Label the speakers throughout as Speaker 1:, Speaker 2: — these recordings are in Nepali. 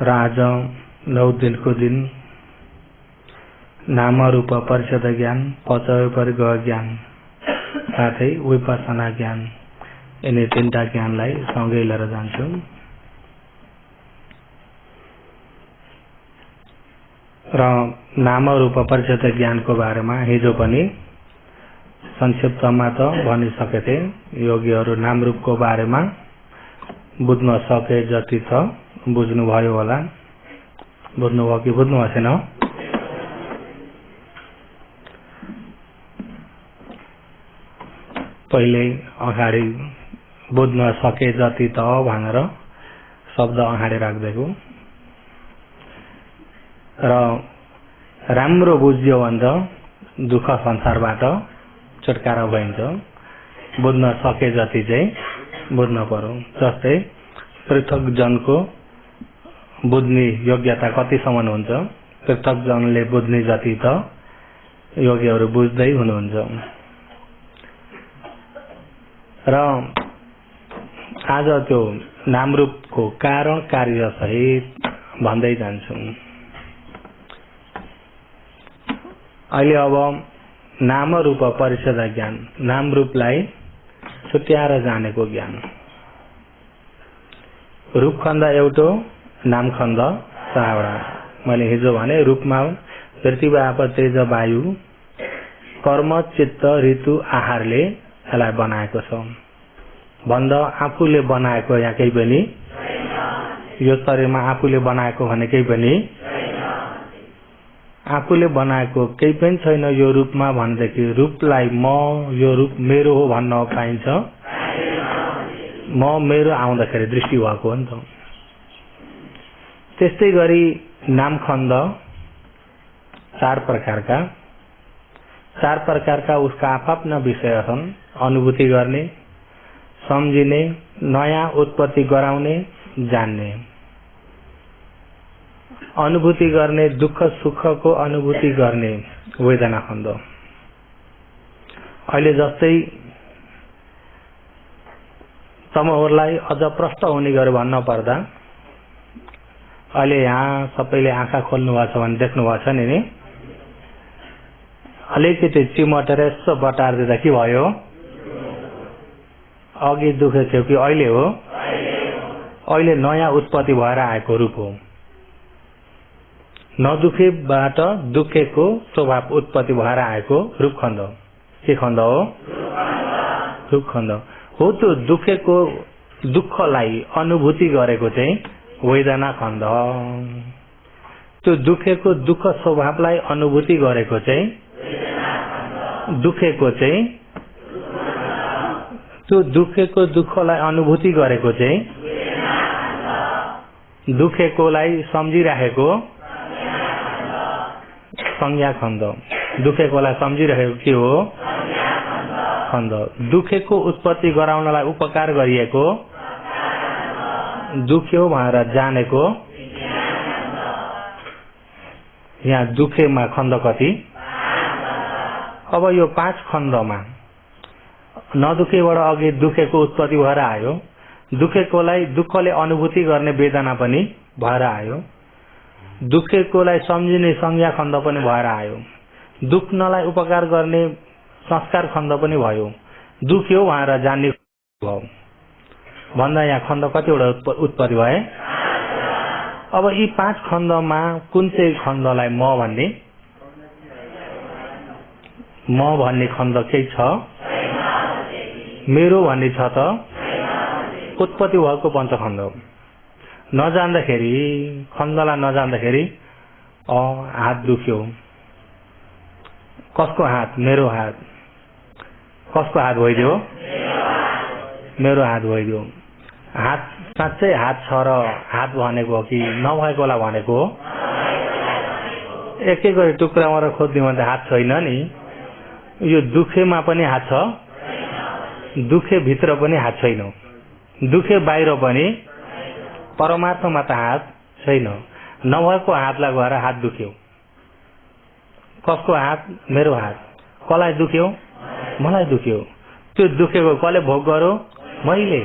Speaker 1: र आज 9 दिनको दिन नाम रूप परिषद ज्ञान, पचय परिगह ज्ञान साथै विपස්සना ज्ञान यिनी तीनटा ज्ञानलाई सँगै लिएर जान्छौं। र नाम रूप परिषद ज्ञानको बारेमा हिजो पनि संक्षिप्तमा त भनिसकेथे। योगीहरू नाम रूपको बारेमा बुझ्न सके जति त बुझ्नुभयो होला। बुझ्नुभयो कि बुझ्नु भएन? पहिले अगाडि बुझ्न सके जति त भनेर शब्द अगाडि राख्दैछु। र राम्रो बुझ्यो भने दुःख संसारबाट छुटकारा भइन्छ। बुझ्न सके जति चाहिँ बुझ्न पर्यो। जस्तै पृथक जनको बुझ्ने योग्यता कतिसम्म हुन्छ? पृथक जनले बुझ्ने जति त योगीहरू बुझ्दै हुनुहुन्छ। र आज त्यो नामरूपको कारण कार्य सहित भन्दै जान्छु। अहिले अब नाम रूप परिषद ज्ञान, नाम रूपलाई छुट्याएर जानेको ज्ञान। रूपखण्ड एउटो, नामखण्ड चारवटा। मैले हिजो भने रूपमा पृथ्वी आप तेज वायु कर्म चित्त ऋतु आहारले यसलाई बनाएको छ। भन्दा आफूले बनाएको यहाँ केही पनि, यो शरीरमा आफूले बनाएको भने केही पनि, आफूले बनाएको केही पनि छैन यो रूपमा भनेदेखि रूपलाई म, यो रूप मेरो हो भन्न पाइन्छ? म मेरो आउँदाखेरि दृष्टि भएको हो नि त। त्यस्तै गरी नामखण्ड चार प्रकारका उसका आफ्ना विषय छन्। अनुभूति गर्ने, सम्झिने, नयाँ उत्पत्ति गराउने, जान्ने। अनुभूति गर्ने, दुःख सुखको अनुभूति गर्ने वेदना खण्ड। अहिले जस्तै तमहरूलाई अझ प्रष्ट हुने गरी भन्न पर्दा अहिले यहाँ सबैले आँखा खोल्नु भएको छ भने देख्नु भएको छ नि। अलिकति चिमटेर यसो बटार दिँदा के भयो? अघि दुखे थियो कि अहिले हो? अहिले नयाँ उत्पत्ति भएर आएको रूप हो। नदुखेबाट दुखेको स्वभाव उत्पत्ति भएर आएको रूपखण्ड। के खण्ड हो? रूपखण्ड हो। त्यो दुखेको दुःखलाई अनुभूति गरेको चाहिँ वेदना खण्ड। त्यो दुखेको दुःख स्वभावलाई अनुभूति गरेको चाहिँ दुखेको चाहिँ, त्यो दुखेको दुःखलाई अनुभूति गरेको चाहिँ दुखेकोलाई सम्झिराखेको संज्ञा खण्ड। दुखेकोलाई सम्झिरहेको के हो? खण्ड। दुखेको उत्पत्ति गराउनलाई उपकार गरिएको, दुख्यो भनेर जानेको। यहाँ दुखेमा खण्ड कति? अब यो 5 खण्डमा नदुखेबाट अघि दुखेको उत्पत्ति भएर आयो, दुखेकोलाई दुःखले अनुभूति गर्ने वेदना पनि भएर आयो, दुखेकोलाई सम्झिने संज्ञा खण्ड पनि भएर आयो, दुख्नलाई उपकार गर्ने संस्कार खण्ड पनि भयो, दुख्यो भनेर जान्ने भयो भन्दा यहाँ खण्ड कतिवटा उत्पत्ति भए? अब यी 5 खण्डमा कुन चाहिँ खण्डलाई म भन्ने? म भन्ने खण्ड केही छ? मेरो भन्ने छ त? उत्पत्ति भएको पञ्चखण्ड। नजान्दाखेरि खण्डलाई नजान्दाखेरि हात दुख्यो। कसको हात? मेरो हात। कसको हात भइदियो? मेरो हात भइदियो। हात साँच्चै हात छ र हात भनेको हो कि नभएकोलाई भनेको हो? एक एक गरी टुक्रामा र खोज्ने भने हात छैन नि। यो दुखेमा पनि हात छ, दुखे भित्र पनि हात छैन, दुखे बाहिर पनि, परमार्थमा त हात छैन। नभएको हातलाई गएर हात दुख्यो। कसको हात? मेरो हात। कसलाई दुख्यो? मलाई दुख्यो। त्यो दुखेको कसले भोग गर्यो? मैले।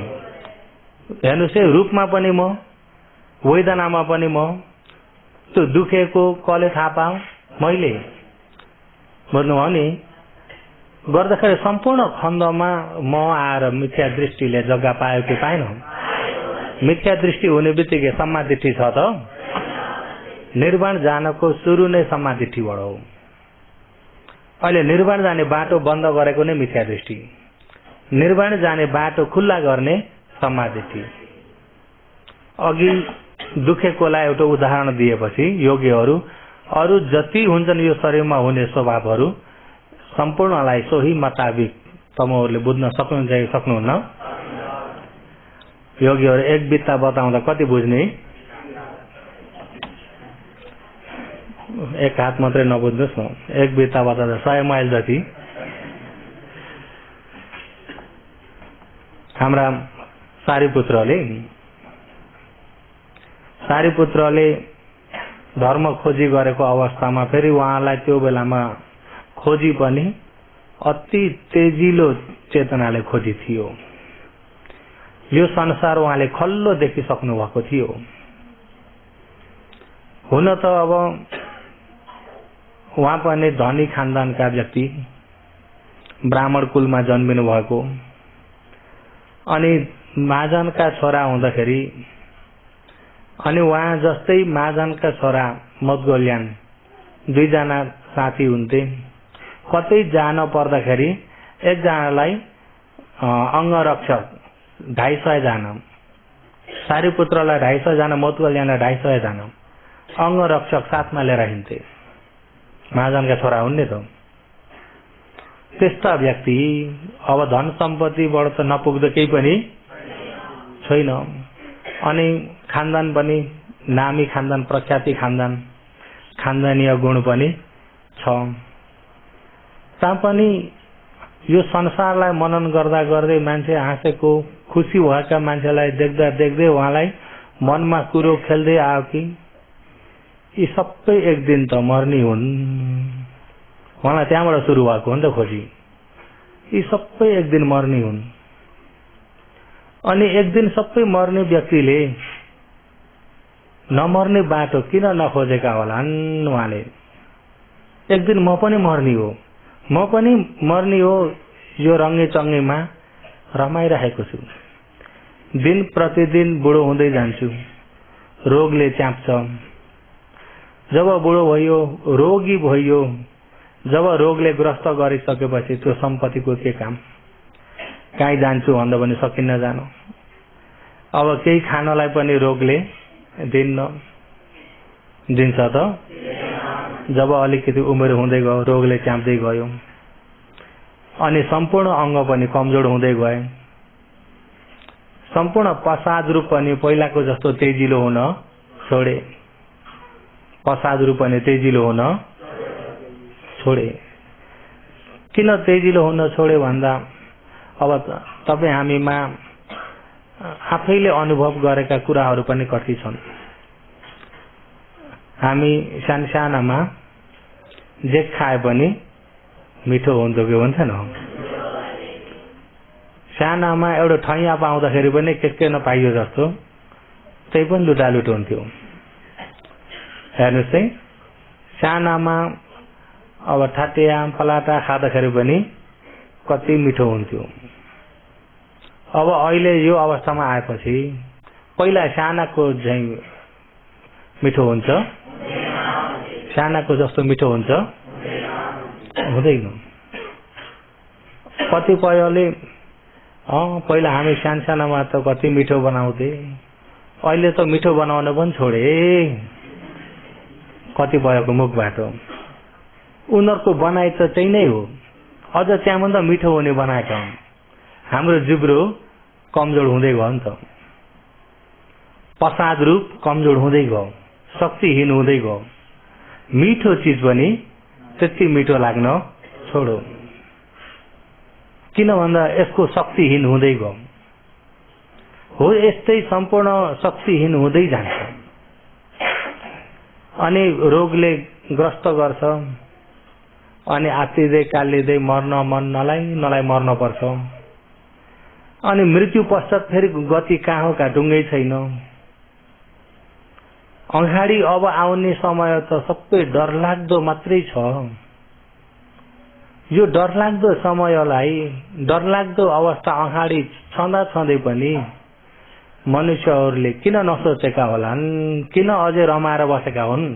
Speaker 1: हेर्नुहोस् है, रूपमा पनि म, वेदनामा पनि म, त्यो दुखेको कसले थाहा पाऊ? मैले। बुझ्नुभयो नि? गर्दाखेरि सम्पूर्ण खण्डमा म आएर मिथ्या दृष्टिले जग्गा पायो कि पाएन? मिथ्या दृष्टि हुने बित्तिकै सम्मादिठी छ त? निर्वाण जानको सुरु नै सम्मादिठीबाट हो। अहिले निर्वाण जाने बाटो बन्द गरेको नै मिथ्या दृष्टि, निर्वाण जाने बाटो खुल्ला गर्ने सम्मादिठी। अघि दुखेकोलाई एउटा उदाहरण दिएपछि योगीहरू अरू जति हुन्छन् यो शरीरमा हुने स्वभावहरू सम्पूर्णलाई सोही मुताबिक तपाईहरुले बुझ्न सक्नुहुन्छ कि सक्नुहुन्न? योगीहरू एक बित्ता बताउँदा कति बुझ्ने? एक हात मात्रै नबुझ्नुहोस् न, एक बित्ता बताउँदा 100 माइल जति। हाम्रा सारीपुत्रले धर्म खोजी गरेको अवस्थामा फेरि उहाँलाई त्यो बेलामा खोजी पनि अति तेजिलो चेतनाले खोजी थियो। यो संसार उहाँले खल्लो देखिसक्नु भएको थियो। हुन त अब उहाँ पनि धनी खानदानका व्यक्ति, ब्राह्मण कुलमा जन्मिनु भएको, अनि महाजनका छोरा हुँदाखेरि अनि उहाँ जस्तै महाजनका छोरा मदगोल्यान 2 जना साथी हुन्थे। कतै जान पर्दाखेरि एकजनालाई अंगरक्षक 250 जना, सारीपुत्रलाई 250 जना, मदगोल्यानलाई 250 जना अंगरक्षक साथमा लिएर हिँड्थे। महाजनका छोरा हुन् नि त। त्यस्ता व्यक्ति अब धन सम्पत्तिबाट त नपुग्दो केही पनि छैन, अनि खानदान पनि नामी खानदान, प्रख्याति खानदान, खानदानीय गुण पनि छ। तापनि यो संसारलाई मनन गर्दा गर्दै मान्छे हाँसेको, खुसी भएका मान्छेलाई देख्दा देख्दै उहाँलाई मनमा कुरो खेल्दै आयो कि यी सबै एक दिन त मर्ने हुन्। उहाँलाई त्यहाँबाट सुरु भएको हो नि त खोजी, यी सबै एक दिन मर्ने हुन्। अनि एक दिन सबै मर्ने व्यक्तिले नमर्ने बाटो किन नखोजेका होलान्? उहाँले एक दिन म पनि मर्ने हो, म पनि मर्ने हो, यो रङ्गे चङ्गेमा रमाइरहेको छु। दिन प्रतिदिन बुढो हुँदै जान्छु, रोगले च्याप्छ। जब बुढो भयो, रोगी भयो, जब रोगले ग्रस्त गरिसकेपछि त्यो सम्पत्तिको के काम? कहीँ जान्छु भन्दा पनि सकिन्न जानु। अब केही खानलाई पनि रोगले दिन्छ त। जब अलिकति उमेर हुँदै गयो, रोगले च्याप्दै गयो, अनि सम्पूर्ण अंग पनि कमजोर हुँदै गए। सम्पूर्ण प्रसाद रूप पनि पहिलाको जस्तो तेजिलो हुन छोडे। प्रसाद रूप पनि तेजिलो हुन छोडे। किन तेजिलो हुन छोडे भन्दा अब तपाई हामीमा आफैले अनुभव गरेका कुराहरू पनि कति छन्। हामी सानसानामा जे खाए पनि मिठो हुन्थ्यो कि हुन्थेन? सानामा एउटा ठैया पाउँदाखेरि पनि के नपाइयो जस्तो त्यही पनि लुटालुट हुन्थ्यो। हेर्नुहोस् है, सानामा अब ठाटिया पलाटा खाँदाखेरि पनि कति मिठो हुन्थ्यो। अब अहिले यो अवस्थामा आएपछि पहिला सानाको झैं मिठो हुन्छ? सानाको जस्तो मिठो हुन्छ? हुँदैन। कतिपयले पहिला हामी सानसानामा त कति मिठो बनाउँथे, अहिले त मिठो बनाउन पनि छोडे कतिपयको मुखबाट। उनीहरूको बनाइ त त्यही नै हो, अझ त्यहाँभन्दा मिठो हुने बनाएका हुन्। हाम्रो जिब्रो कमजोर हुँदै गयो नि त, प्रसाद रूप कमजोर हुँदै गयो, शक्तिहीन हुँदै गयो। मिठो चीज पनि त्यति मिठो लाग्न छोडो। किन भन्दा यसको शक्तिहीन हुँदै गयो। हो, यस्तै सम्पूर्ण शक्तिहीन हुँदै जान्छ अनि रोगले ग्रस्त गर्छ, अनि आत्तिँदै कालिँदै मर्न मन नलाई मर्न पर्छ। अनि मृत्यु पश्चात फेरि गति कहाँ हो, कहाँ ढुङ्गै छैन। अगाडि अब आउने समय त सबै डरलाग्दो मात्रै छ। यो डरलाग्दो समयलाई, डरलाग्दो अवस्था अगाडि छँदा छँदै पनि मनुष्यहरूले किन नसोचेका होलान्, किन अझै रमाएर बसेका हुन्?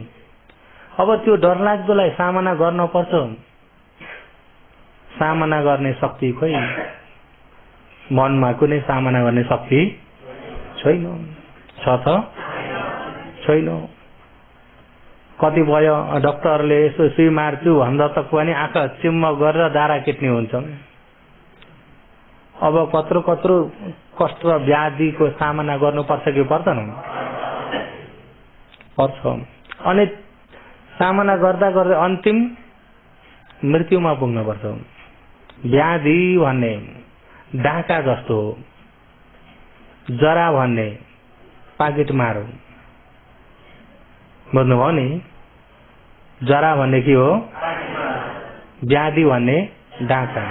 Speaker 1: अब त्यो डरलाग्दोलाई सामना गर्न पर्छ। सामना गर्ने शक्ति खोइ, मनमा कुनै सामना गर्ने शक्ति छैन। छ त छैन। कतिपय डाक्टरले यसो सुई मार्छु भन्दा त पनि आँखा चिम्म गरेर दारा किट्ने हुन्छ। अब कत्रो कत्रो कष्ट र व्याधिको सामना गर्नुपर्छ कि पर्दैन? पर्छ। अनि सामना गर्दा गर्दै अन्तिम मृत्युमा पुग्नुपर्छ। व्याधि भन्ने डाका जस्तो हो, जरा भन्ने पाकिट मारो। बुझ्नुभयो नि? जरा भन्ने के हो? व्याधि भन्ने डाका।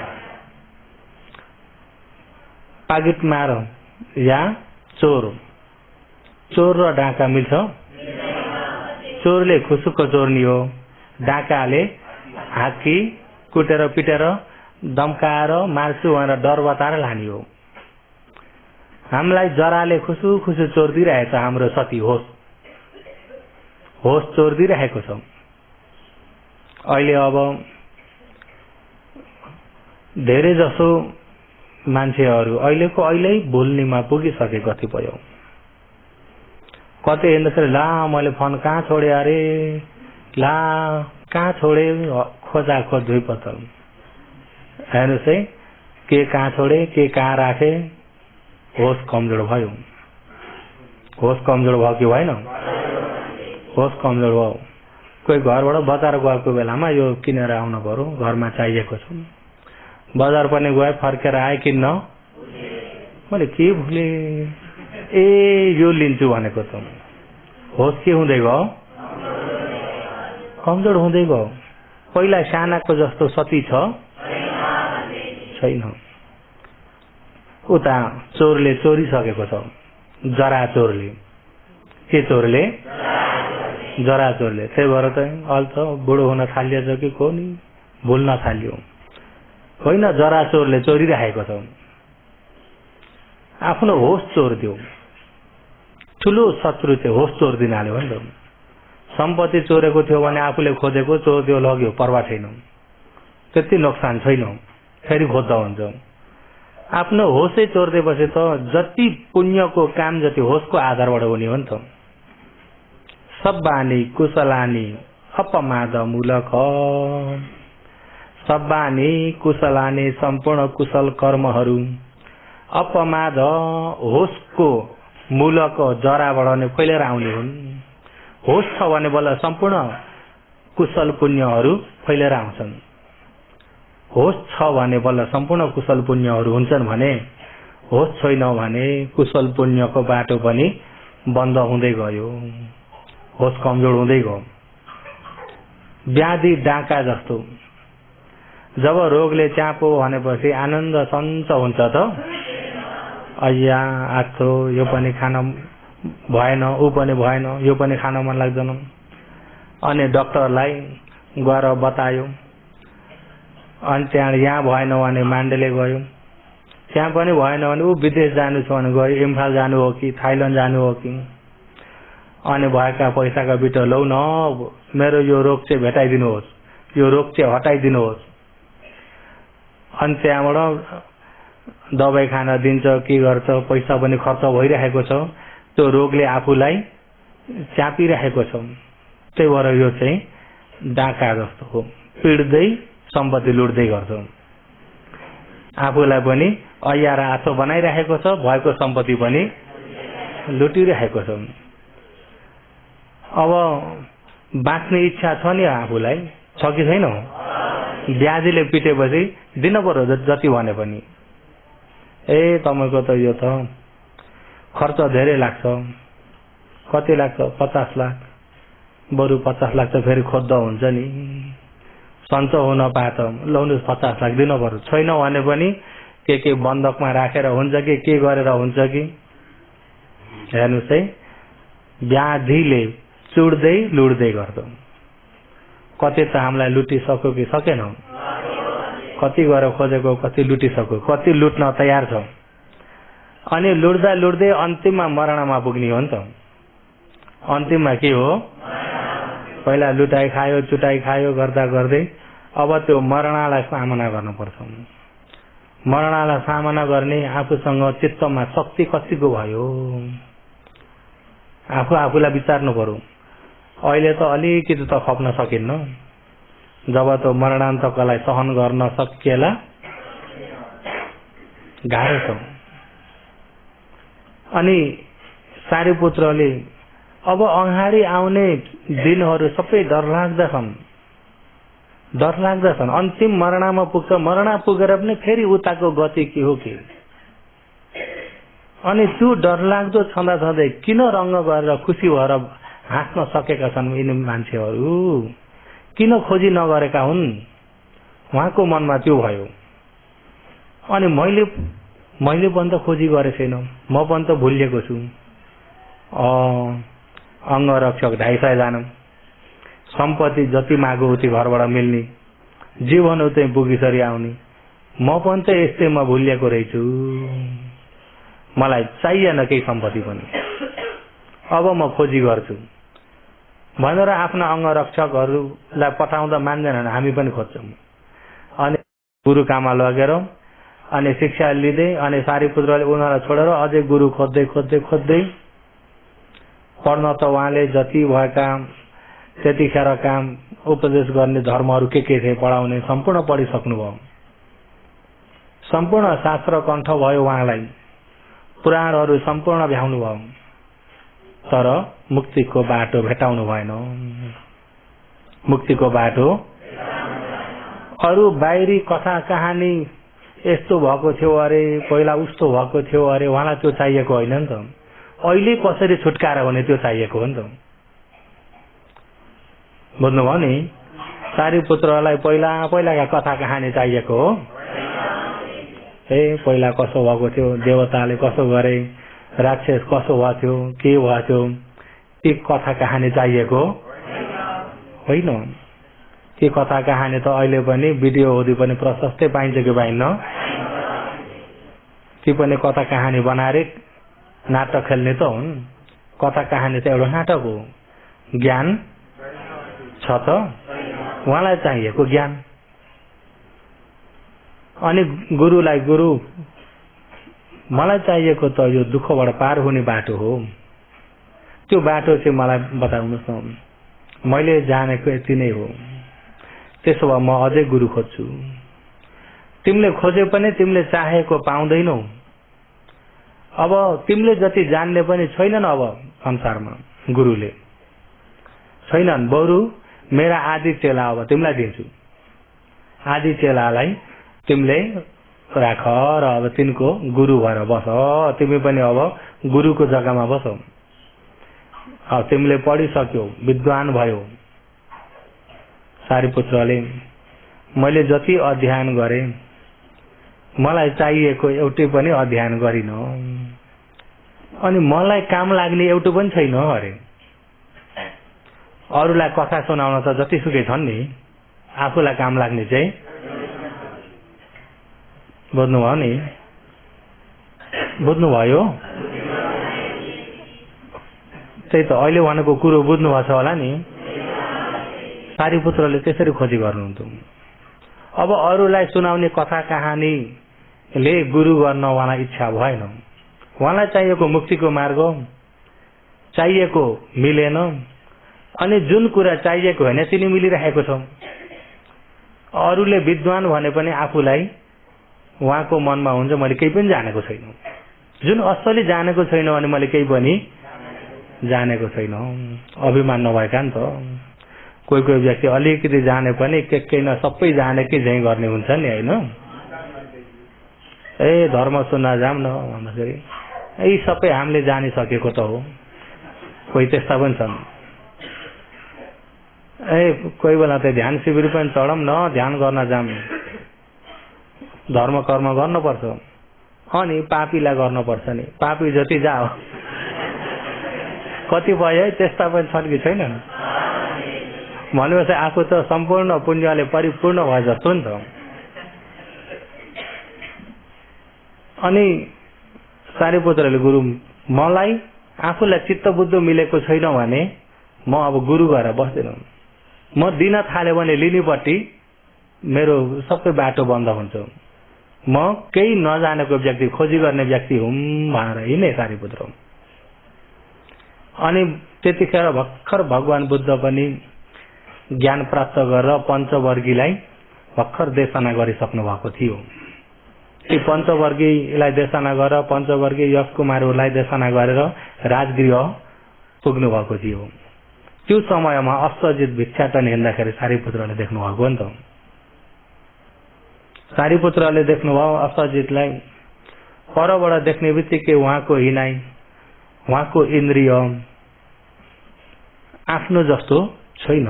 Speaker 1: पाकिट मार या चोर, चोर र डाका मिल्छ? चोरले खुसुक्क चोर्नी हो, डाकाले हाकी कुटेर पिटेर धम्काएर मार्छु भनेर डर बताएर लाने हो। हामीलाई जराले खुसु खुसु चोर्दिरहेछ। हाम्रो सती होस चोर्दिरहेको छ। अहिले अब धेरै जसो मान्छेहरू अहिलेको अहिले भुल्नेमा पुगिसके। कतिपय कतै हिँड्दाखेरि ला मैले फोन कहाँ छोडे अरे, ला कहाँ छोडे, खोजा खोज धुइपत्ता। हेर्नुहोस् है, के कहाँ छोडे, के कहाँ राखे, होस कमजोर भयो। होस कमजोर भयो कि भएन? होस कमजोर भयो। कोही घरबाट बजार गएको बेलामा यो किनेर आउनु पर्यो, घरमा चाहिएको छ। बजार पनि गए, फर्केर आए किन्न, मैले के भुले, ए यो लिन्छु भनेको त। होस के हुँदै गयो? कमजोर हुँदै गयो। पहिला सानाको जस्तो सती छ छैन। उता चोरले चोरिसकेको छ। जरा चोरले, के चोरले? जरा चोरले। त्यही भएर त अहिले त बुढो हुन थालिएछ कि को नि, भुल्न थाल्यो। होइन, जरा चोरले चोरिरहेको छ। आफ्नो होस चोरिदियो। ठुलो शत्रु थियो होस चोरिदिनाले हो नि त। सम्पत्ति चोरेको थियो भने आफूले खोजेको चोरिदियो, लग्यो, पर्वा छैन, त्यति नोक्सान छैन, फेरि खोज्दा हुन्छ। आफ्नो होसै चोरिदिएपछि त जति पुण्यको काम जति होसको आधारबाट हुने हो नि त। सब्बानी कुशलानी अपमाद मूलक, सब्बानी कुशलानी सम्पूर्ण कुशल कर्महरू अपमाद होसको मूलक जराबाट नै फैलेर आउने हुन्। होस छ भने बल्ल सम्पूर्ण कुशल पुण्यहरू फैलेर आउँछन्। होस छ भने बल्ल सम्पूर्ण कुशल पुण्यहरू हुन्छन् भने, होस छैन भने कुशल पुण्यको बाटो पनि बन्द हुँदै गयो, होस कमजोर हुँदै गयो। व्याधि डाका जस्तो। जब रोगले च्यापो भनेपछि आनन्द सञ्च हुन्छ त, अय्या आज यो पनि खान भएन, ऊ पनि भएन, यो पनि खान मन लाग्दैन। अनि डाक्टरलाई गएर बतायो। अनि त्यहाँ यहाँ भएन भने माण्डेले गयो, त्यहाँ पनि भएन भने ऊ विदेश जानु छ भने गयो, इम्फाल जानु हो कि थाइल्यान्ड जानु हो कि। अनि भएका पैसाका बिटो लौ न, मेरो यो रोग चाहिँ भेटाइदिनुहोस्, यो रोग चाहिँ हटाइदिनुहोस्। अनि त्यहाँबाट दबाई खान दिन्छ, के गर्छ, पैसा पनि खर्च भइरहेको छ। त्यो रोगले आफूलाई च्यापिरहेको छ। त्यही भएर यो चाहिँ डाका जस्तो हो, पिड्दै सम्पत्ति लुट्दै गर्छ। आफूलाई पनि अय्यार आछो बनाइरहेको छ, भएको सम्पत्ति पनि लुटिरहेको छ। अब बाँच्ने इच्छा छ नि आफूलाई, छ कि छैन? ब्याजीले पिटेपछि दिन पर्यो जति भने पनि। ए तपाईँको त यो त खर्च धेरै लाग्छ। कति लाग्छ? 50 लाख। बरु 50 लाख त फेरि खोज्दा हुन्छ नि, सञ्च हुन पाए त लाउनुहोस् 50 लाख दिनु पर्यो। छैन भने पनि के बन्दकमा राखेर हुन्छ कि के गरेर हुन्छ कि। हेर्नुहोस् है, व्याधिले चुड्दै लुड्दै गर्छौं। कति त हामीलाई लुटिसक्यो कि सकेनौ, कति गएर खोजेको, कति लुटिसक्यो, कति लुट्न तयार छ। अनि लुट्दा लुट्दै अन्तिममा मरणमा पुग्ने हो नि त। अन्तिममा के हो, पहिला लुटाई खायो चुटाई खायो गर्दा गर्दै अब त्यो मरणलाई सामना गर्नुपर्छ। मरणलाई सामना गर्ने आफूसँग चित्तमा शक्ति कतिको भयो, आफूलाई विचार्नु पर्यो। अहिले त अलिकति त खप्न सकिन्न, जब त मरणान्तकलाई सहन गर्न सकिएला गाह्रो छ। अनि सारीपुत्रले अब अगाडि आउने दिनहरू सबै डरलाग्दा छन्। अन्तिम मरणमा पुग्छ, मरणा पुगेर पनि फेरि उताको गति के हो के। अनि त्यो डरलाग्दो छँदै किन रंग गरेर खुसी भएर हाँस्न सकेका छन् यिनी मान्छेहरू, किन खोजी नगरेका हुन्, उहाँको मनमा त्यो भयो। अनि मैले पनि त खोजी गरे छैन, म पनि त भुलिएको छु। अंगरक्षक 250 जना, सम्पत्ति जति मागो उति घरबाट मिल्ने, जीवन उतै पुगिसरी आउने, म पनि त यस्तैमा भुलिएको रहेछु, मलाई चाहिएन केही सम्पत्ति पनि, अब म खोजी गर्छु भनेर आफ्ना अंगरक्षकहरूलाई पठाउँदा मान्दैनन्, हामी पनि खोज्छौं। अनि गुरुकामा लगेर अनि शिक्षा लिँदै अनि सारीपुत्रले उनीहरूलाई छोडेर अझै गुरु खोज्दै खोज्दै खोज्दै पढ्न त उहाँले जति भएका त्यतिखेर काम उपदेश गर्ने धर्महरू के थिए पढाउने सम्पूर्ण पढिसक्नुभयो। सम्पूर्ण शास्त्र कण्ठ भयो उहाँलाई, पुराणहरू सम्पूर्ण भ्याउनु भयो, तर मुक्तिको बाटो भेटाउनु भएन। मुक्तिको बाटो अरू बाहिरी कथा कहानी यस्तो भएको थियो अरे, पहिला उस्तो भएको थियो अरे, उहाँलाई त्यो चाहिएको होइन नि त। अहिले कसरी छुटकारा हुने त्यो चाहिएको हो नि त। बुझ्नुभयो नि, सारीपुत्रलाई पहिलाका कथा कहानी चाहिएको हो। पहिला कसो भएको थियो, देवताले कसो गरे, राक्षस कसो भएको थियो, के भएको थियो, ती कथा कहानी चाहिएको होइन। ती कथा कहानी त अहिले पनि भिडियोहरू पनि प्रशस्तै पाइन्छ कि पाइन्न। ती पनि कथा कहानी बनाएर नाटक खेल्ने त हुन्। कथा कहानी त एउटा नाटक हो, ज्ञान छ त उहाँलाई चाहिएको ज्ञान। अनि गुरुलाई गुरु मलाई चाहिएको त यो दुःखबाट पार हुने बाटो हो, त्यो बाटो चाहिँ मलाई बताउनुहोस् न, मैले जानेको यति नै हो। त्यसो भए म अझै गुरु खोज्छु। तिमीले खोजे पनि तिमीले चाहेको पाउँदैनौ। अब तिमीले जति जान्ने पनि छैनन् अब संसारमा, गुरुले छैनन्। बरु मेरा आदि चेला अब तिमीलाई दिन्छु। आदि चेलालाई तिमीले राख र अब तिनको गुरु भएर बस। तिमी पनि अब गुरुको जग्गामा बस। अब तिमीले पढिसक्यौ, विद्वान भयो। सारीपुत्रले मैले जति अध्ययन गरे मलाई चाहिएको एउटै पनि अध्ययन गरिन, अनि मलाई काम लाग्ने एउटै पनि छैन अरे। अरूलाई कथा सुनाउन त जतिसुकै छन् नि, आफूलाई काम लाग्ने चाहिँ बुझ्नुभयो नि, बुझ्नुभयो। त्यही त अहिले भनेको कुरो बुझ्नुभएको छ होला नि। सारीपुत्रले त्यसरी खोजी गर्नुहुन्थ्यो। अब अरूलाई सुनाउने कथा कहानीले गुरु गर्न उहाँलाई इच्छा भएन। उहाँलाई चाहिएको मुक्तिको मार्ग चाहिएको मिलेन, अनि जुन कुरा चाहिएको होइन तिनी मिलिरहेको छ। अरूले विद्वान भने पनि आफूलाई उहाँको मनमा हुन्छ मैले केही पनि जानेको छैन। जुन असली जानेको छैन भने मैले केही पनि जानेको छैन, अभिमान नभएका नि त। कोही कोही व्यक्ति अलिकति जाने पनि के न सबै जानेकै झैँ गर्ने हुन्छ नि, होइन। धर्म सुन्न जाम न भन्दाखेरि यी सबै हामीले जानिसकेको त हो। कोही त्यस्ता पनि छन्। कोही बेला त ध्यान शिविर पनि चढौँ न, ध्यान गर्न जाम, धर्म कर्म गर्नुपर्छ, अनि पापीलाई गर्नुपर्छ नि। पापी जति जाओ कतिपय त्यस्ता पनि छन् कि छैनन्? भनेपछि आफू त सम्पूर्ण पुण्यले परिपूर्ण भए जस्तो नि त। अनि सारीपुत्रले गुरु मलाई आफूलाई चित्त बुद्ध मिलेको छैन भने म अब गुरु भएर बस्दिनँ। म दिन थाल्यो भने लिनेपट्टि मेरो सबै बाटो बन्द हुन्छ। म केही नजानेको व्यक्ति, खोजी गर्ने व्यक्ति हुँ भनेर हिँडे सारीपुत्र। अनि त्यतिखेर भर्खर भगवान बुद्ध पनि ज्ञान प्राप्त गरेर पञ्चवर्गीलाई भर्खर देशना गरिसक्नु भएको थियो। ती पञ्चवर्गीलाई देशना गरेर पञ्चवर्गी यश कुमारहरूलाई देशना गरेर राजगृह पुग्नु भएको थियो। त्यो समयमा अष्टजित भिक्षाटन हिँड्दाखेरि सारीपुत्रले देख्नु भएको नि त। सारीपुत्रले देख्नुभयो अष्टजितलाई। परबाट देख्ने बित्तिकै उहाँको हिनाइ, उहाँको इन्द्रिय आफ्नो जस्तो छैन।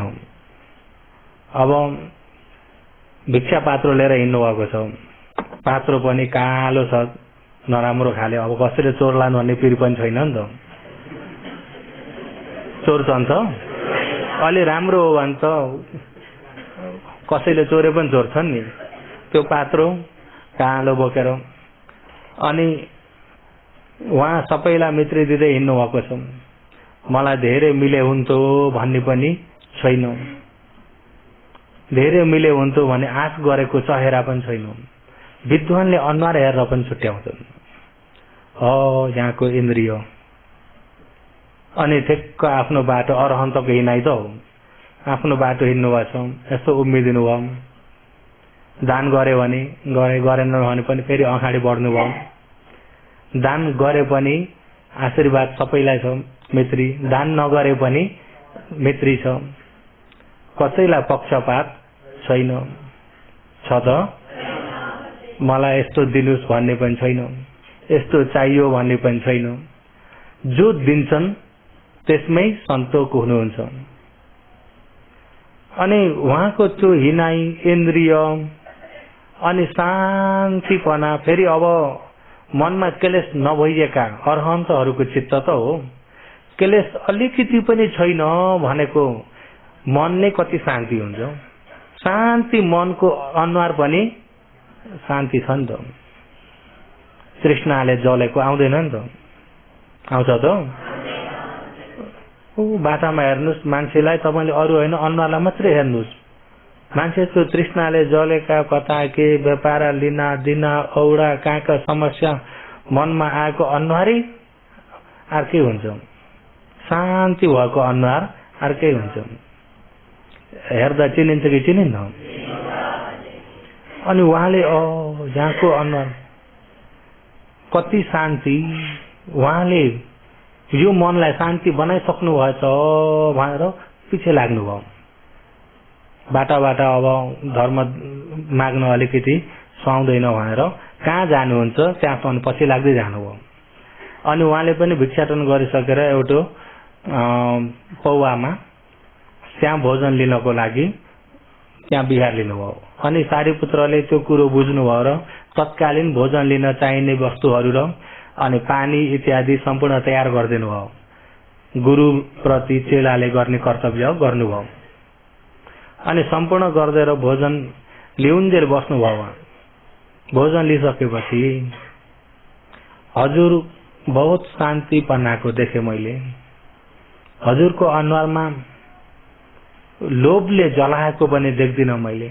Speaker 1: अब भिक्षा पात्रो लिएर हिँड्नु भएको छ। पात्रो पनि कालो छ, नराम्रो खाले। अब कसैले चोर्लान् भन्ने पिर पनि छैन नि त। चोर चन्छ अलि राम्रो हो भने त कसैले चोरे पनि चोर्छन् नि। त्यो पात्रो कालो बोकेर अनि उहाँ सबैलाई मित्री दिँदै हिँड्नु भएको छ। मलाई धेरै मिले हुन्थ्यो भन्ने पनि छैन। धेरै मिले हुन्थ्यो भने आश गरेको चहेरा पनि छैन। विद्वानले अनुहार हेरेर पनि छुट्याउँछन्। यहाँको इन्द्रिय। अनि ठिक्क आफ्नो बाटो अरहन्तको हिँडाइ त हो। आफ्नो बाटो हिँड्नु भएको छ। यस्तो उम्मिदिनु भयो। दान गरे भने गरे, गरेन भने पनि फेरि अगाडि बढ्नु भयो। दान गरे पनि आशीर्वाद सबैलाई छ मित्री, दान नगरे पनि मित्री छ। कसैलाई पक्षपात छैन। छ त मलाई यस्तो दिनुस् भन्ने पनि छैन, यस्तो चाहियो भन्ने पनि छैन। जो दिन्छन् त्यसमै सन्तोष हुनुहुन्छ। अनि उहाँको त्यो हिनाइ, इन्द्रिय अनि शान्तिपना, फेरि अब मनमा क्लेश नभइएका अरहन्तहरूको चित्त त हो। क्लेश अलिकति पनि छैन भनेको मन नै कति शान्ति हुन्छ। शान्ति मनको अनुहार पनि शान्ति छ नि त। तृष्णाले जलेको आउँदैन नि त। आउँछ त? बाटामा हेर्नुहोस् मान्छेलाई, तपाईँले अरू होइन अनुहारलाई मात्रै हेर्नुहोस्। मान्छेको तृष्णाले जलेका कता के व्यापार लिन दिन औडा कहाँका समस्या मनमा आएको अनुहारै अर्कै हुन्छ। शान्ति भएको अनुहार अर्कै हुन्छ। हेर्दा चिनिन्छ कि चिनिन्न? अनि उहाँले यहाँको अनुहार कति शान्ति, उहाँले यो मनलाई शान्ति बनाइसक्नु भएछ भनेर पछि लाग्नुभयो। बाटाबाट अब धर्म माग्न अलिकति सुहाउँदैन भनेर कहाँ जानुहुन्छ त्यहाँसम्म पछि लाग्दै जानुभयो। अनि उहाँले पनि भिक्षाटन गरिसकेर एउटा पौवामा त्यहाँ भोजन लिनको लागि त्यहाँ बिहार लिनुभयो। अनि सारीपुत्रले त्यो कुरो बुझ्नुभयो र तत्कालीन भोजन लिन चाहिने वस्तुहरू र अनि पानी इत्यादि सम्पूर्ण तयार गरिदिनु भयो। गुरु प्रति चेलाले गर्ने कर्तव्य गर्नुभयो। अनि सम्पूर्ण गर्दै भोजन लिउन्जेल बस्नुभयो। भोजन लिइसकेपछि हजुर बहुत शान्ति पनाको देखे मैले। हजुरको अनुहारमा लोभले जलाएको पनि देख्दिन मैले।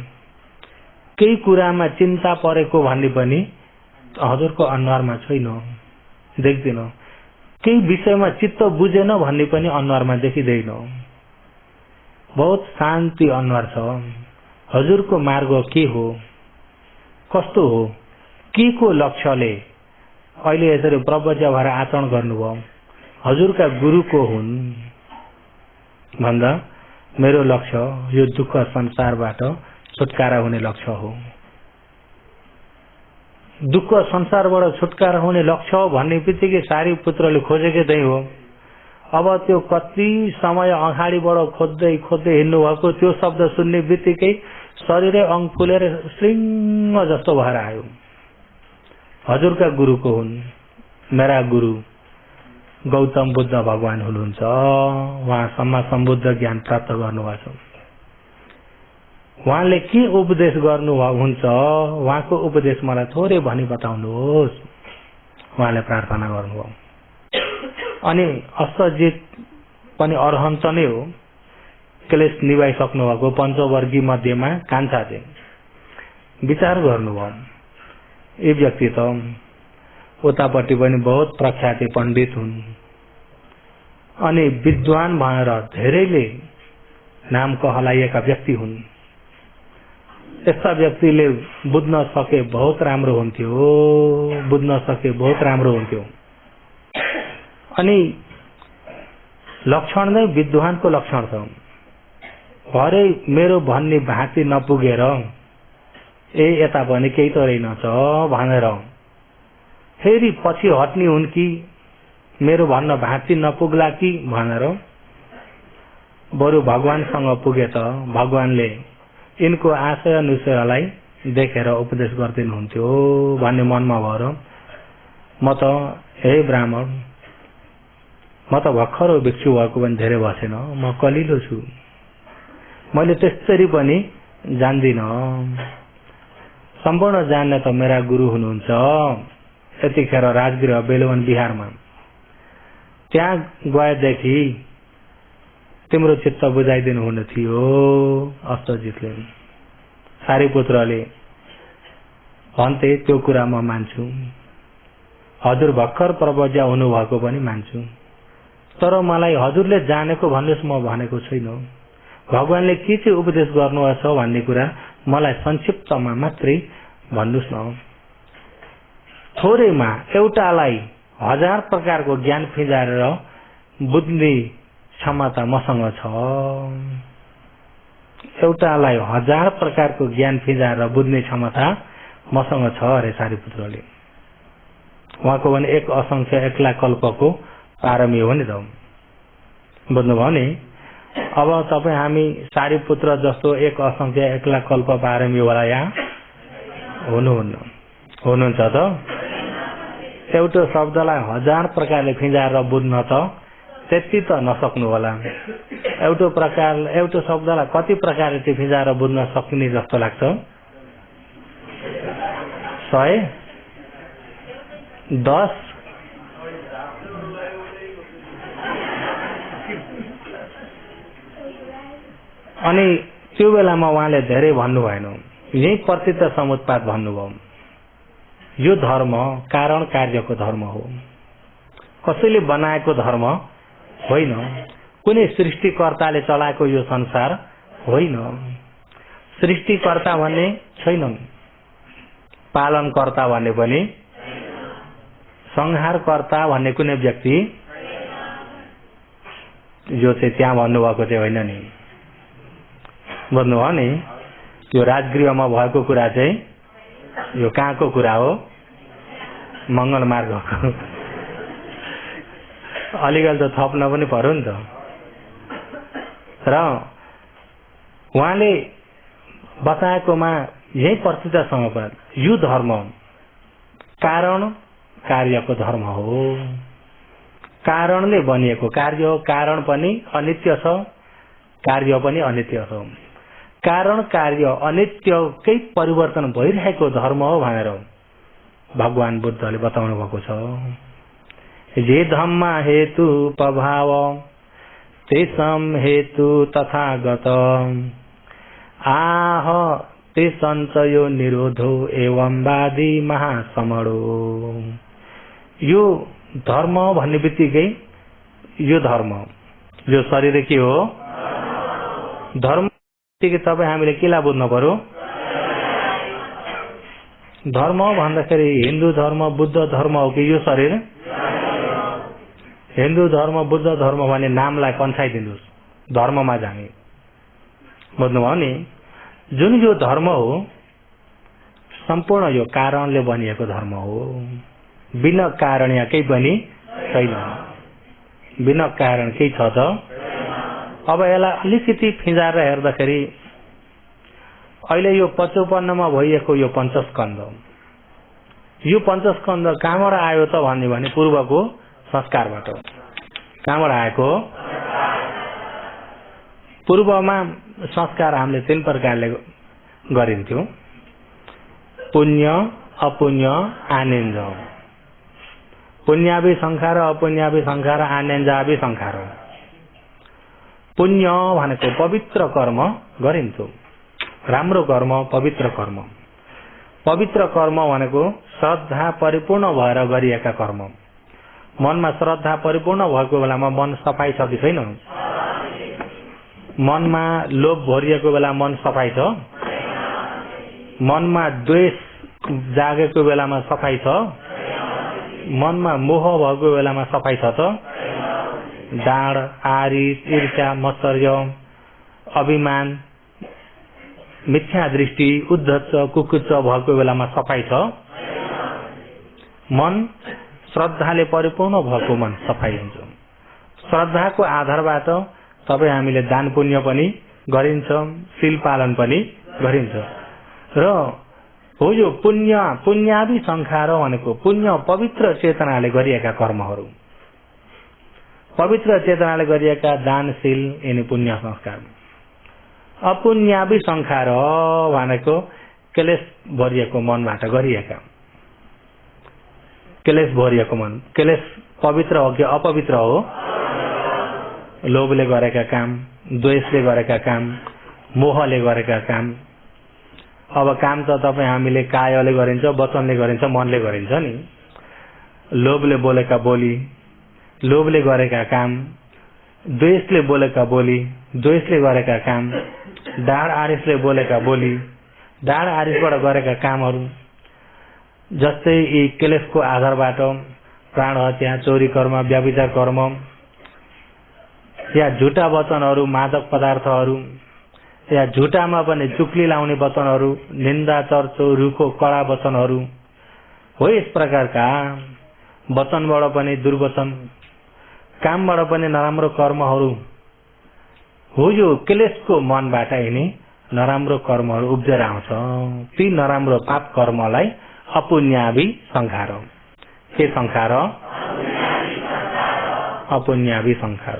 Speaker 1: केही कुरामा चिन्ता परेको भन्ने पनि हजुरको अनुहारमा छैन, देख्दिन। केही विषयमा चित्त बुझेन भन्ने पनि अनुहारमा देखिँदैन। बहुत शान्ति अनुहार छ। हजुरको मार्ग के हो, कस्तो हो, के को लक्ष्यले अहिले यसरी प्रवज्य भएर आचरण गर्नुभयो? हजुरका गुरु को हुन् भन्दा मेरो लक्ष्य यो दुःख संसारबाट छुटकारा हुने लक्ष्य हो। दुःख संसारबाट छुटकारा हुने लक्ष्य हो भन्ने बित्तिकै सारीपुत्रले खोजेकै त्यही हो। अब त्यो कति समय अगाडिबाट खोज्दै खोज्दै हिँड्नु भएको त्यो शब्द सुन्ने बित्तिकै शरीरै अंग फुलेर श्रृंग जस्तो भएर आयो। हजुरका गुरु को हुन्, मेरा गुरु। गौतम बुद्ध भगवान हुनुहुन्छ। उहाँसम्म सम्बुद्ध ज्ञान प्राप्त गर्नुभएको छ। उहाँले के उपदेश गर्नुहुन्छ, उहाँको उपदेश मलाई थोरै भनी बताउनुहोस्, उहाँले प्रार्थना गर्नुभयो। अनि अष्टजित पनि अरहन्त नै हो, क्लेश निभाइसक्नु भएको पञ्चवर्गीय मध्येमा कान्छा चाहिँ विचार गर्नुभयो। यी व्यक्ति त उतापट्टि पनि बहुत प्रख्याति पण्डित हुन् अनि विद्वान भएर धेरैले नाम कहलाइएका व्यक्ति हुन्। यस्ता व्यक्तिले बुझ्न सके बहुत राम्रो हुन्थ्यो, बुझ्न सके बहुत राम्रो हुन्थ्यो। अनि लक्षण नै विद्वानको लक्षण छ। भरे मेरो भन्ने भाँति नपुगेर यता पनि केही त रहेनछ भनेर फेरि पछि हट्ने हुन् कि मेरो भन्न भाँति नपुग्ला कि भनेर बरु भगवानसँग पुगे त भगवानले यिनको आशय अनुशयलाई देखेर उपदेश गरिदिनुहुन्थ्यो भन्ने मनमा भएर म त हे ब्राह्मण, म त भर्खर भिक्षु भएको पनि धेरै बसेन, म कलिलो छु, मैले त्यसरी पनि जान्दिन, सम्पूर्ण जान्ने त मेरा गुरु हुनुहुन्छ। यतिखेर राजगृह बेलवन बिहारमा त्यहाँ गएदेखि तिम्रो चित्त बुझाइदिनु हुने थियो। अष्टजितले सारीपुत्रले भन्थे त्यो कुरा म मान्छु, हजुर भर्खर प्रवज्ञा हुनुभएको पनि मान्छु, तर मलाई हजुरले जानेको भन्नुहोस्, म भनेको छैन। भगवानले के चाहिँ उपदेश गर्नुहुन्छ भन्ने कुरा मलाई संक्षिप्तमा मात्रै भन्नुहोस् न। थोरैमा एउटालाई 1000 प्रकारको ज्ञान फिजारेर बुझ्ने क्षमता मसँग छ। एउटालाई 1000 प्रकारको ज्ञान फिजारेर बुझ्ने क्षमता मसँग छ अरे सारीपुत्रले। उहाँको पनि एक असंख्य 1 लाख कल्पको पारमी हो नि त, बुझ्नुभयो नि। अब तपाईँ हामी सारीपुत्र जस्तो एक असंख्य 1 लाख कल्प पारमी होला यहाँ हुनुहुन्छ त? एउटा शब्दलाई 1000 प्रकारले फिजाएर बुझ्न त त्यति त नसक्नु होला। एउटा शब्दलाई कति प्रकारले फिजाएर बुझ्न सकिने जस्तो लाग्छ? 110 अनि त्यो बेलामा उहाँले धेरै भन्नु भएन, यही प्रसिद्ध समुत्पाद भन्नुभयो। यो धर्म कारण कार्यको धर्म हो, कसैले बनाएको धर्म होइन, कुनै सृष्टिकर्ताले चलाएको यो संसार होइन। सृष्टिकर्ता भन्ने छैन, पालनकर्ता भन्ने पनि, संहारकर्ता भन्ने कुनै व्यक्ति जो चाहिँ त्यहाँ भन्नुभएको चाहिँ होइन नि, बुझ्नुभयो नि। यो राजगृहमा भएको कुरा चाहिँ यो कहाँको कुरा हो? मंगल मार्गको। अलिकति त थप्न पनि पर्यो नि त। र उहाँले बताएकोमा यही प्रसिद्धसँग पनि यो धर्म कारण कार्यको धर्म हो। कारणले बनिएको कार्य हो, कारण पनि अनित्य छ, कार्य पनि अनित्य छ। कारण कार्य अनित्यकै परिवर्तन भइरहेको धर्म हो भनेर भगवान बुद्धले बताउनु भएको छ। जे धम्मा हेतु प्रभाव तेसम हेतु तथागत आह ते संचयो निरोधो एवं वादी महासमरो। यो धर्म भन्ने बित्तिकै यो धर्म यो शरीर के हो? धर्म तपाईँ हामीले केलाई बुझ्नु पर्यो? धर्म भन्दाखेरि हिन्दू धर्म बुद्ध धर्म हो कि यो शरीर? हिन्दू धर्म बुद्ध धर्म भन्ने नामलाई पन्छाइदिनुहोस्, धर्ममा जाने, बुझ्नुभयो नि। जुन यो धर्म हो सम्पूर्ण यो कारणले बनिएको धर्म हो, बिना कारण यहाँ केही पनि छैन। बिना कारण केही छ त? अब यसलाई अलिकति फिजाएर हेर्दाखेरि अहिले यो 55मा भइएको यो पञ्चस्कन्ध, यो पञ्चस्कन्ध कहाँबाट आयो त भन्ने भने पूर्वको संस्कारबाट। कहाँबाट आएको? पूर्वमा संस्कार हामीले 3 प्रकारले गरिन्थ्यो, पुण्य, अपुण्य, आनेन्ज। पुण्यावि संस्कार, अपुण्यावि संस्कार, आनेन्जावि संस्कार। पुण्य भनेको पवित्र कर्म गरिन्थ्यो, राम्रो कर्म, पवित्र कर्म। पवित्र कर्म भनेको श्रद्धा परिपूर्ण भएर गरिएका कर्म। मनमा श्रद्धा परिपूर्ण भएको बेलामा मन सफाई छ कि छैन? मनमा लोभ भरिएको बेला मन सफाई छ? मनमा द्वेष जागेको बेलामा सफाई छ? मनमा मोह भएको बेलामा सफाई छ त? डाँड, आरिस, ईर्ष्या, मत्सर्य, अभिमान, मिथ्या दृष्टि, उद्धत, कुकुच्च भएको बेलामा सफाई छ? मन श्रद्धाले परिपूर्ण भएको मन सफाई हुन्छ। श्रद्धाको आधारबाट सबै हामीले दान पुण्य पनि गरिन्छ, शील पालन पनि गरिन्छ। र हो यो पुण्य, पुण्यावि संस्कार भनेको पुण्य पवित्र चेतनाले गरिएका कर्महरू, पवित्र चेतनाले गरिएका दान, शील यिनी पुण्य संस्कार। अपुण्यावि संस्कार भनेको क्लेश भरिएको मनबाट गरिएका, क्लेश भरिएको मन। क्लेश पवित्र हो कि अपवित्र हो? लोभले गरेका काम, द्वेषले गरेका काम, मोहले गरेका काम। अब काम त तपाईँ हामीले कायले गरिन्छ, वचनले गरिन्छ, मनले गरिन्छ नि। लोभले बोलेका बोली, लोभले गरेका काम, द्वेषले बोलेका बोली, द्वेषले गरेका काम, डाँड आरिसले बोलेका बोली, डाँड आरिसबाट गरेका कामहरू। जस्तै यी क्लेशको आधारबाट प्राण हत्या, चोरी कर्म, व्यभिचार कर्म, या झुटा वचनहरू, मादक पदार्थहरू, या झुटामा पनि चुक्ली लाउने वचनहरू, निन्दा, चर्चो, रुखो, कडा वचनहरू हो। यस प्रकारका वचनबाट पनि दुर्वचन, कामबाट पनि नराम्रो कर्महरू हो। यो क्लेशको मनबाट यिनी नराम्रो कर्महरू उब्जेर आउँछ। ती नराम्रो पाप कर्मलाई अपुण्यावि संस्कार। के संस्कार? अपुण्यावि संस्कार।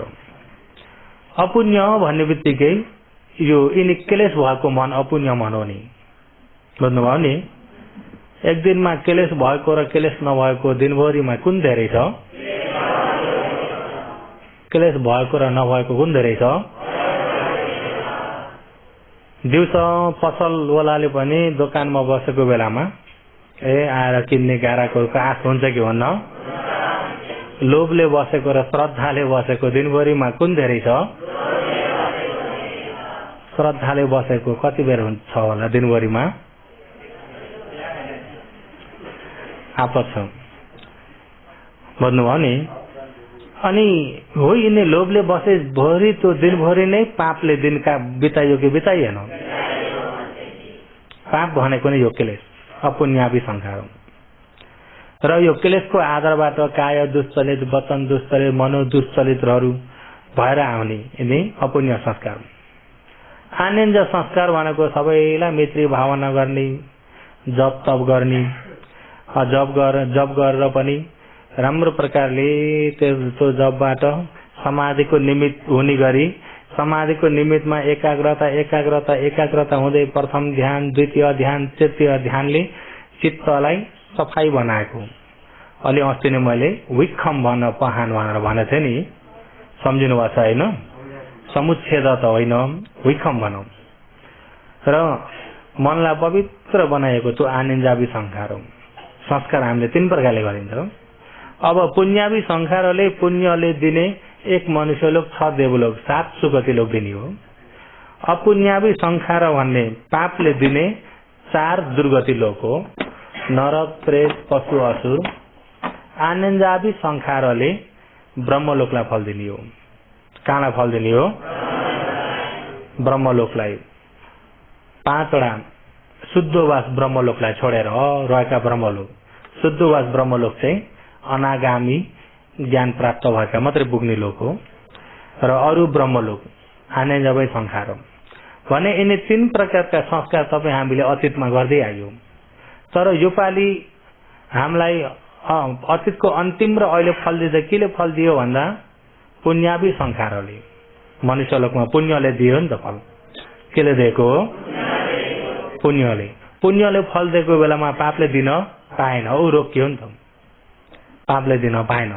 Speaker 1: अपुण्य भन्ने बित्तिकै यो यिनी क्लेश भएको मन अपुण्य मन हो नि। बुझ्नुभयो नि? एक दिनमा क्लेश भएको र क्लेश नभएको दिनभरिमा कुन धेरै छ? क्लेश भएको र नभएको कुन धेरै छ? दिउँसो पसलवालाले पनि दोकानमा बसेको बेलामा आएर किन्ने ग्राहकहरूको आश हुन्छ कि भन्न? लोभले बसेको र श्रद्धाले बसेको दिनभरिमा कुन धेरै छ? श्रद्धाले बसेको कति बेर हुन्छ होला दिनभरिमा? आपस छ। बुझ्नुभयो नि? अनि हो यिनी लोभले बसे भरि त्यो दिनभरि नै पापले दिनका बिताइयो कि बिताइएन? पाप भनेको नै यो क्लेश, अपुण्यावि संस्कार हो। र यो क्लेशको आधारबाट काय दुश्चलित, वचन दुश्चलित, मनो दुश्चलितहरू भएर आउने यिनी अपुण्य संस्कार। आनेन्ज संस्कार भनेको सबैलाई मैत्री भावना गर्ने, जप तप गर्ने, जप गरेर पनि राम्रो प्रकारले त्यो जपबाट समाधिको निमित्त हुने गरी, समाधिको निमित्तमा एकाग्रता हुँदै प्रथम ध्यान, द्वितीय ध्यान, तृतीय ध्यानले चित्तलाई सफाई बनाएको। अलि अस्ति नै मैले विक्रम भन्न पहान भनेर भनेको थिएँ नि, सम्झिनु भएको छ होइन? समुच्छेद त होइन, विक्रम भनौँ। र मनलाई पवित्र बनाएको त्यो आनेन्जावि संस्कार हो। संस्कार हामीले 3 प्रकारले गरिन्छ। अब पुण्यावि संस्कारले पुण्यले दिने एक मनुष्य लोक, 6 देवलोक, 7 सुगति लोक दिने हो। अपुण्यावि संस्कार भन्ने पापले दिने 4 दुर्गति लोक हो, नरक, प्रेत, पशु, असुर। आनेन्जावि संस्कारले ब्रह्मलोकलाई फल दिने हो। कहाँलाई फल दिने हो? ब्रह्मलोकलाई। 5वटा शुद्धवास ब्रह्मलोकलाई छोडेर रहेका ब्रह्मलोक, शुद्धवास ब्रह्मलोक चाहिँ अनागामी ज्ञान प्राप्त भएका मात्रै पुग्ने लोक हो। र अरू ब्रह्मलोक आनेन्जावि संस्कार हो भने यिनी 3 प्रकारका संस्कार तपाईँ हामीले अतीतमा गर्दै आयौं। तर योपालि हामीलाई अतीतको अन्तिम र अहिले फल दिँदा केले फल दियो भन्दा पुण्यावि संस्कारले मनुष्य लोकमा पुण्यले दियो नि त फल। केले दिएको हो? पुण्यले। पुण्यले फल दिएको बेलामा पापले दिन पाएन, ऊ रोकियो नि त। पापले दिन पाएन।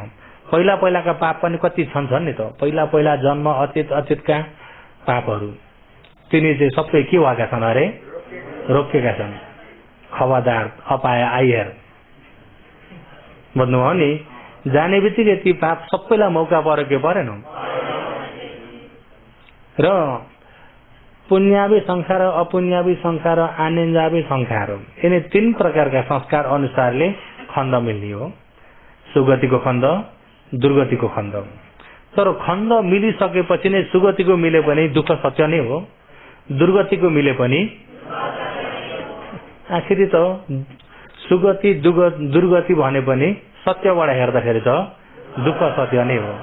Speaker 1: पहिला पहिलाका पाप पनि कति छन् नि त। पहिला पहिला जन्म अतीतका पापहरू तिनी चाहिँ सबै के भएका छन् अरे? रोकिएका छन्। खबरदार अपाय आइहेर। बुझ्नुभयो नि? जाने बित्तिकै ती पाप सबैलाई मौका पऱ्यो कि परेन? र पुण्यावि संस्कार, अपुण्यावि संस्कार, आनिन्जावि संस्कार, यिनी 3 प्रकारका संस्कार अनुसारले खण्ड मिल्ने हो। सुगतिको खण्ड, दुर्गतिको खण्ड। तर खण्ड मिलिसकेपछि नै सुगतिको मिले पनि दुःख सत्य नै हो, दुर्गतिको मिले पनि आखिरी त सुगति दुर्गति भने पनि सत्यबाट हेर्दाखेरि त दुःख सत्य नै हो।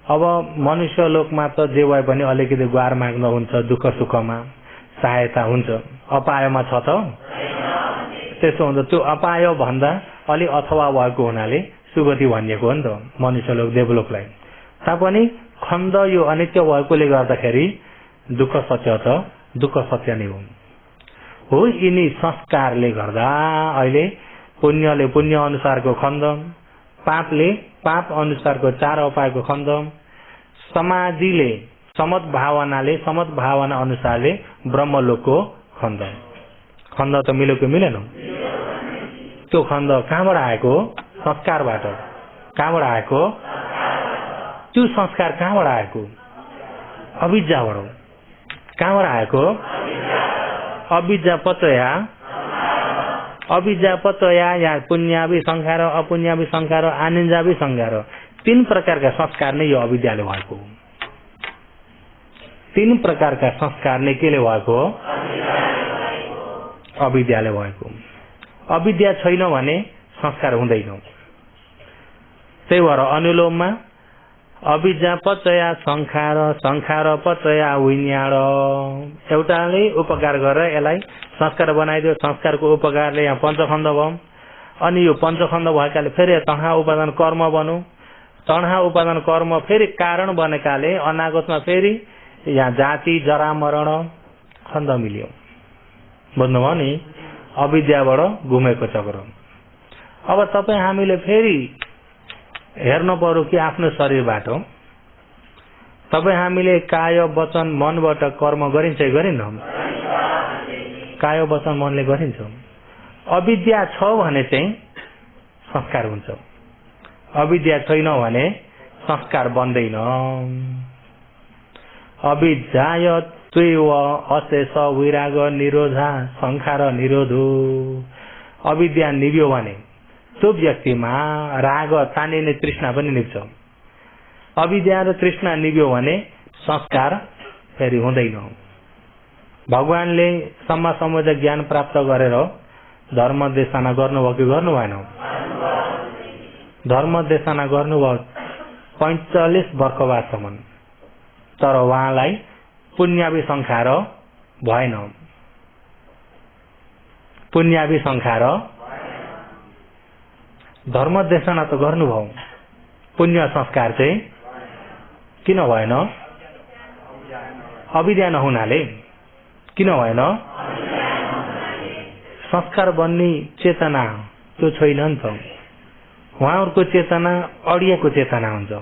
Speaker 1: अब मनुष्य लोकमा त जे भए पनि अलिकति गुहार माग्न हुन्छ, दुःख सुखमा सहायता हुन्छ। अपायमा छ त? त्यसो हुन्छ। त्यो अपाय भन्दा अलि अथवा भएको हुनाले सुगति भनिएको हो नि त मनुष्य लोक देवलोकलाई। तापनि खण्ड यो अनित्य भएकोले गर्दाखेरि दुःख सत्य त दुःख सत्य नै हो। यिनी संस्कारले गर्दा अहिले पुण्यले पुण्य अनुसारको खण्ड, पापले पाप अनुसारको 4 अपायको खण्ड, समाधिले समद्भावनाले समद्भावना अनुसारले ब्रह्मलोकको खण्ड। खण्ड त मिल्यो कि मिलेन? त्यो खण्ड कहाँबाट आएको? संस्कारबाट। कहाँबाट आएको? त्यो संस्कार कहाँबाट आएको? अविद्याबाट। कहाँबाट आएको? अविद्यापचया। अविद्यापचया या पुण्यावि संस्कार, अपुण्यावि संस्कार, आनिन्जावि संस्कार, 3 प्रकारका संस्कार नै यो अविद्याले भएको हो। 3 प्रकारका संस्कार नै केले भएको हो? अविद्याले भएको। अविद्या छैन भने संस्कार हुँदैन। त्यही भएर अनुलोममा अविद्यापचया संस्कार, संस्कारपचया विज्ञान, एउटाले उपकार गरेर यसलाई संस्कार बनाइदियो। संस्कारको उपकारले यहाँ पञ्चखण्ड भयो। अनि यो पञ्चखण्ड भएकाले फेरि तणा उपादान कर्म बन्यो। तणा उपादान कर्म फेरि कारण बनेकाले अनागतमा फेरि यहाँ जाति जरा मरण खण्ड मिल्यो। बुझ्नुभयो नि? अविद्याबाट घुमेको चक्र। अब तपाईँ हामीले फेरि हेर्नु पर्यो कि आफ्नो शरीरबाट तपाईँ हामीले काय वचन मनबाट कर्म गरिन्छ गरिन्न? काय वचन मनले गरिन्छ। अविद्या छ भने चाहिँ संस्कार हुन्छ, अविद्या छैन भने संस्कार बन्दैन। अविद्याय त्वेव अशेष विराग निरोधा संस्कार निरोधो। अविद्या निभ्यो भने त्यो व्यक्तिमा राग तानिने तृष्णा पनि निभ्छ। अविद्या र तृष्णा निभ्यो भने संस्कार फेरि हुँदैन। भगवानले सम्म समुद्र ज्ञान प्राप्त गरेर धर्म देशना गर्नुभयो कि गर्नु भएन? धर्म देशना गर्नुभयो 45 वर्ष बादसम्म। तर उहाँलाई पुण्यावि संस्कार भएन। पुण्यावि संस्कार धर्म देशना त गर्नुभयो, पुण्य संस्कार चाहिँ किन भएन? अविद्या नहुनाले। किन भएन? संस्कार बन्ने चेतना त्यो छैन नि त। उहाँहरूको चेतना अडिएको चेतना हुन्छ,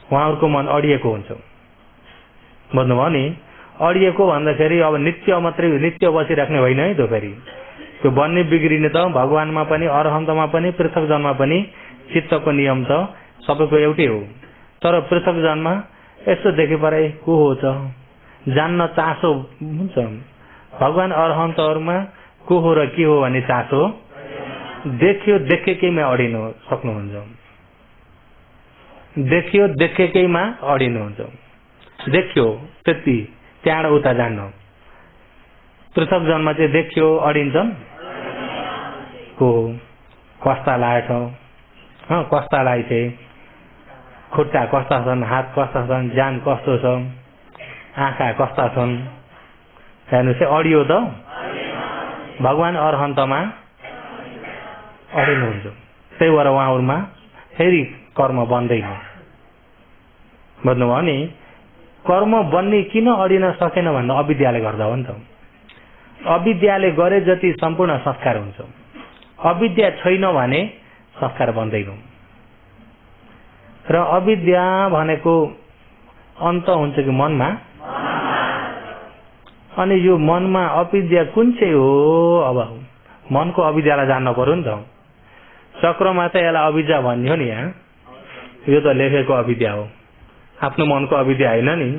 Speaker 1: उहाँहरूको मन अडिएको हुन्छ। बुझ्नुभयो नि? अडिएको भन्दाखेरि अब नित्य मात्रै नित्य बसिराख्ने होइन है त। फेरि त्यो बन्ने बिग्रिने त भगवानमा पनि अरहन्तमा पनि पृथक जन्ममा पनि चित्तको नियम त सबैको एउटै हो। तर पृथक जन्ममा यसो देखे परे को हो त जान्न चासो हुन्छ। भगवान अरहन्तहरूमा को हो र के हो भन्ने चासो देखियो देखेकैमा अडिनु सक्नुहुन्छ, देखियो देखेकैमा अडिनुहुन्छ। देखियो त्यति त्यहाँबाट उता जान्न। पृथक जन्म चाहिँ देखियो अडिन्छन्। को कस्ता लागेको छ, कस्ता लागेको, खुट्टा कस्ता छन्, हात कस्ता छन्, जान कस्तो छ, आँखा कस्ता छन्, हेर्नु चाहिँ अडियो त। भगवान अरहन्तमा अडिनुहुन्छ। त्यही भएर उहाँहरूमा फेरि कर्म बन्दैन। बुझ्नुभयो नि? कर्म बन्ने किन अडिन सकेन भन्दा अविद्याले गर्दा हो नि त। अविद्याले गरे जति सम्पूर्ण संस्कार हुन्छ। अविद्या छैन भने संस्कार बन्दैन। र अविद्या भनेको अन्त हुन्छ कि मनमा? अनि यो मनमा अविद्या कुन चाहिँ हो? अब मनको अविद्यालाई जान्न पर्यो नि त। चक्रमा चाहिँ यसलाई अविद्या भन्यो नि। यहाँ यो त लेखेको अविद्या हो, आफ्नो मनको अविद्या होइन नि।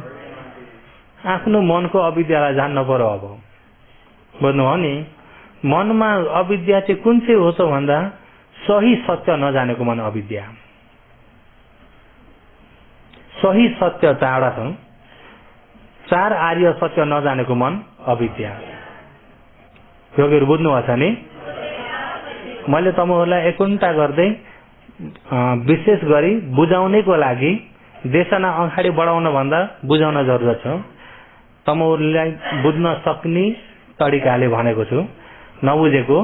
Speaker 1: आफ्नो मनको अविद्यालाई जान्न पर्यो। अब बुझ्नुभयो नि? मनमा अविद्या चाहिँ कुन चाहिँ हो त भन्दा सही सत्य नजानेको मन अविद्या। सही सत्य चारवटा छन्। 4 आर्य सत्य नजानेको मन अविद्या। योगीहरू बुझ्नुभएको छ नि? मैले तपाईहरुलाई एकुन्टा गर्दै विशेष गरी बुझाउनेको लागि देशना अगाडि बढाउन भन्दा बुझाउन जरुरत छ। तपाईहरुलाई बुझ्न सक्ने तरिकाले भनेको छु। नबुझेको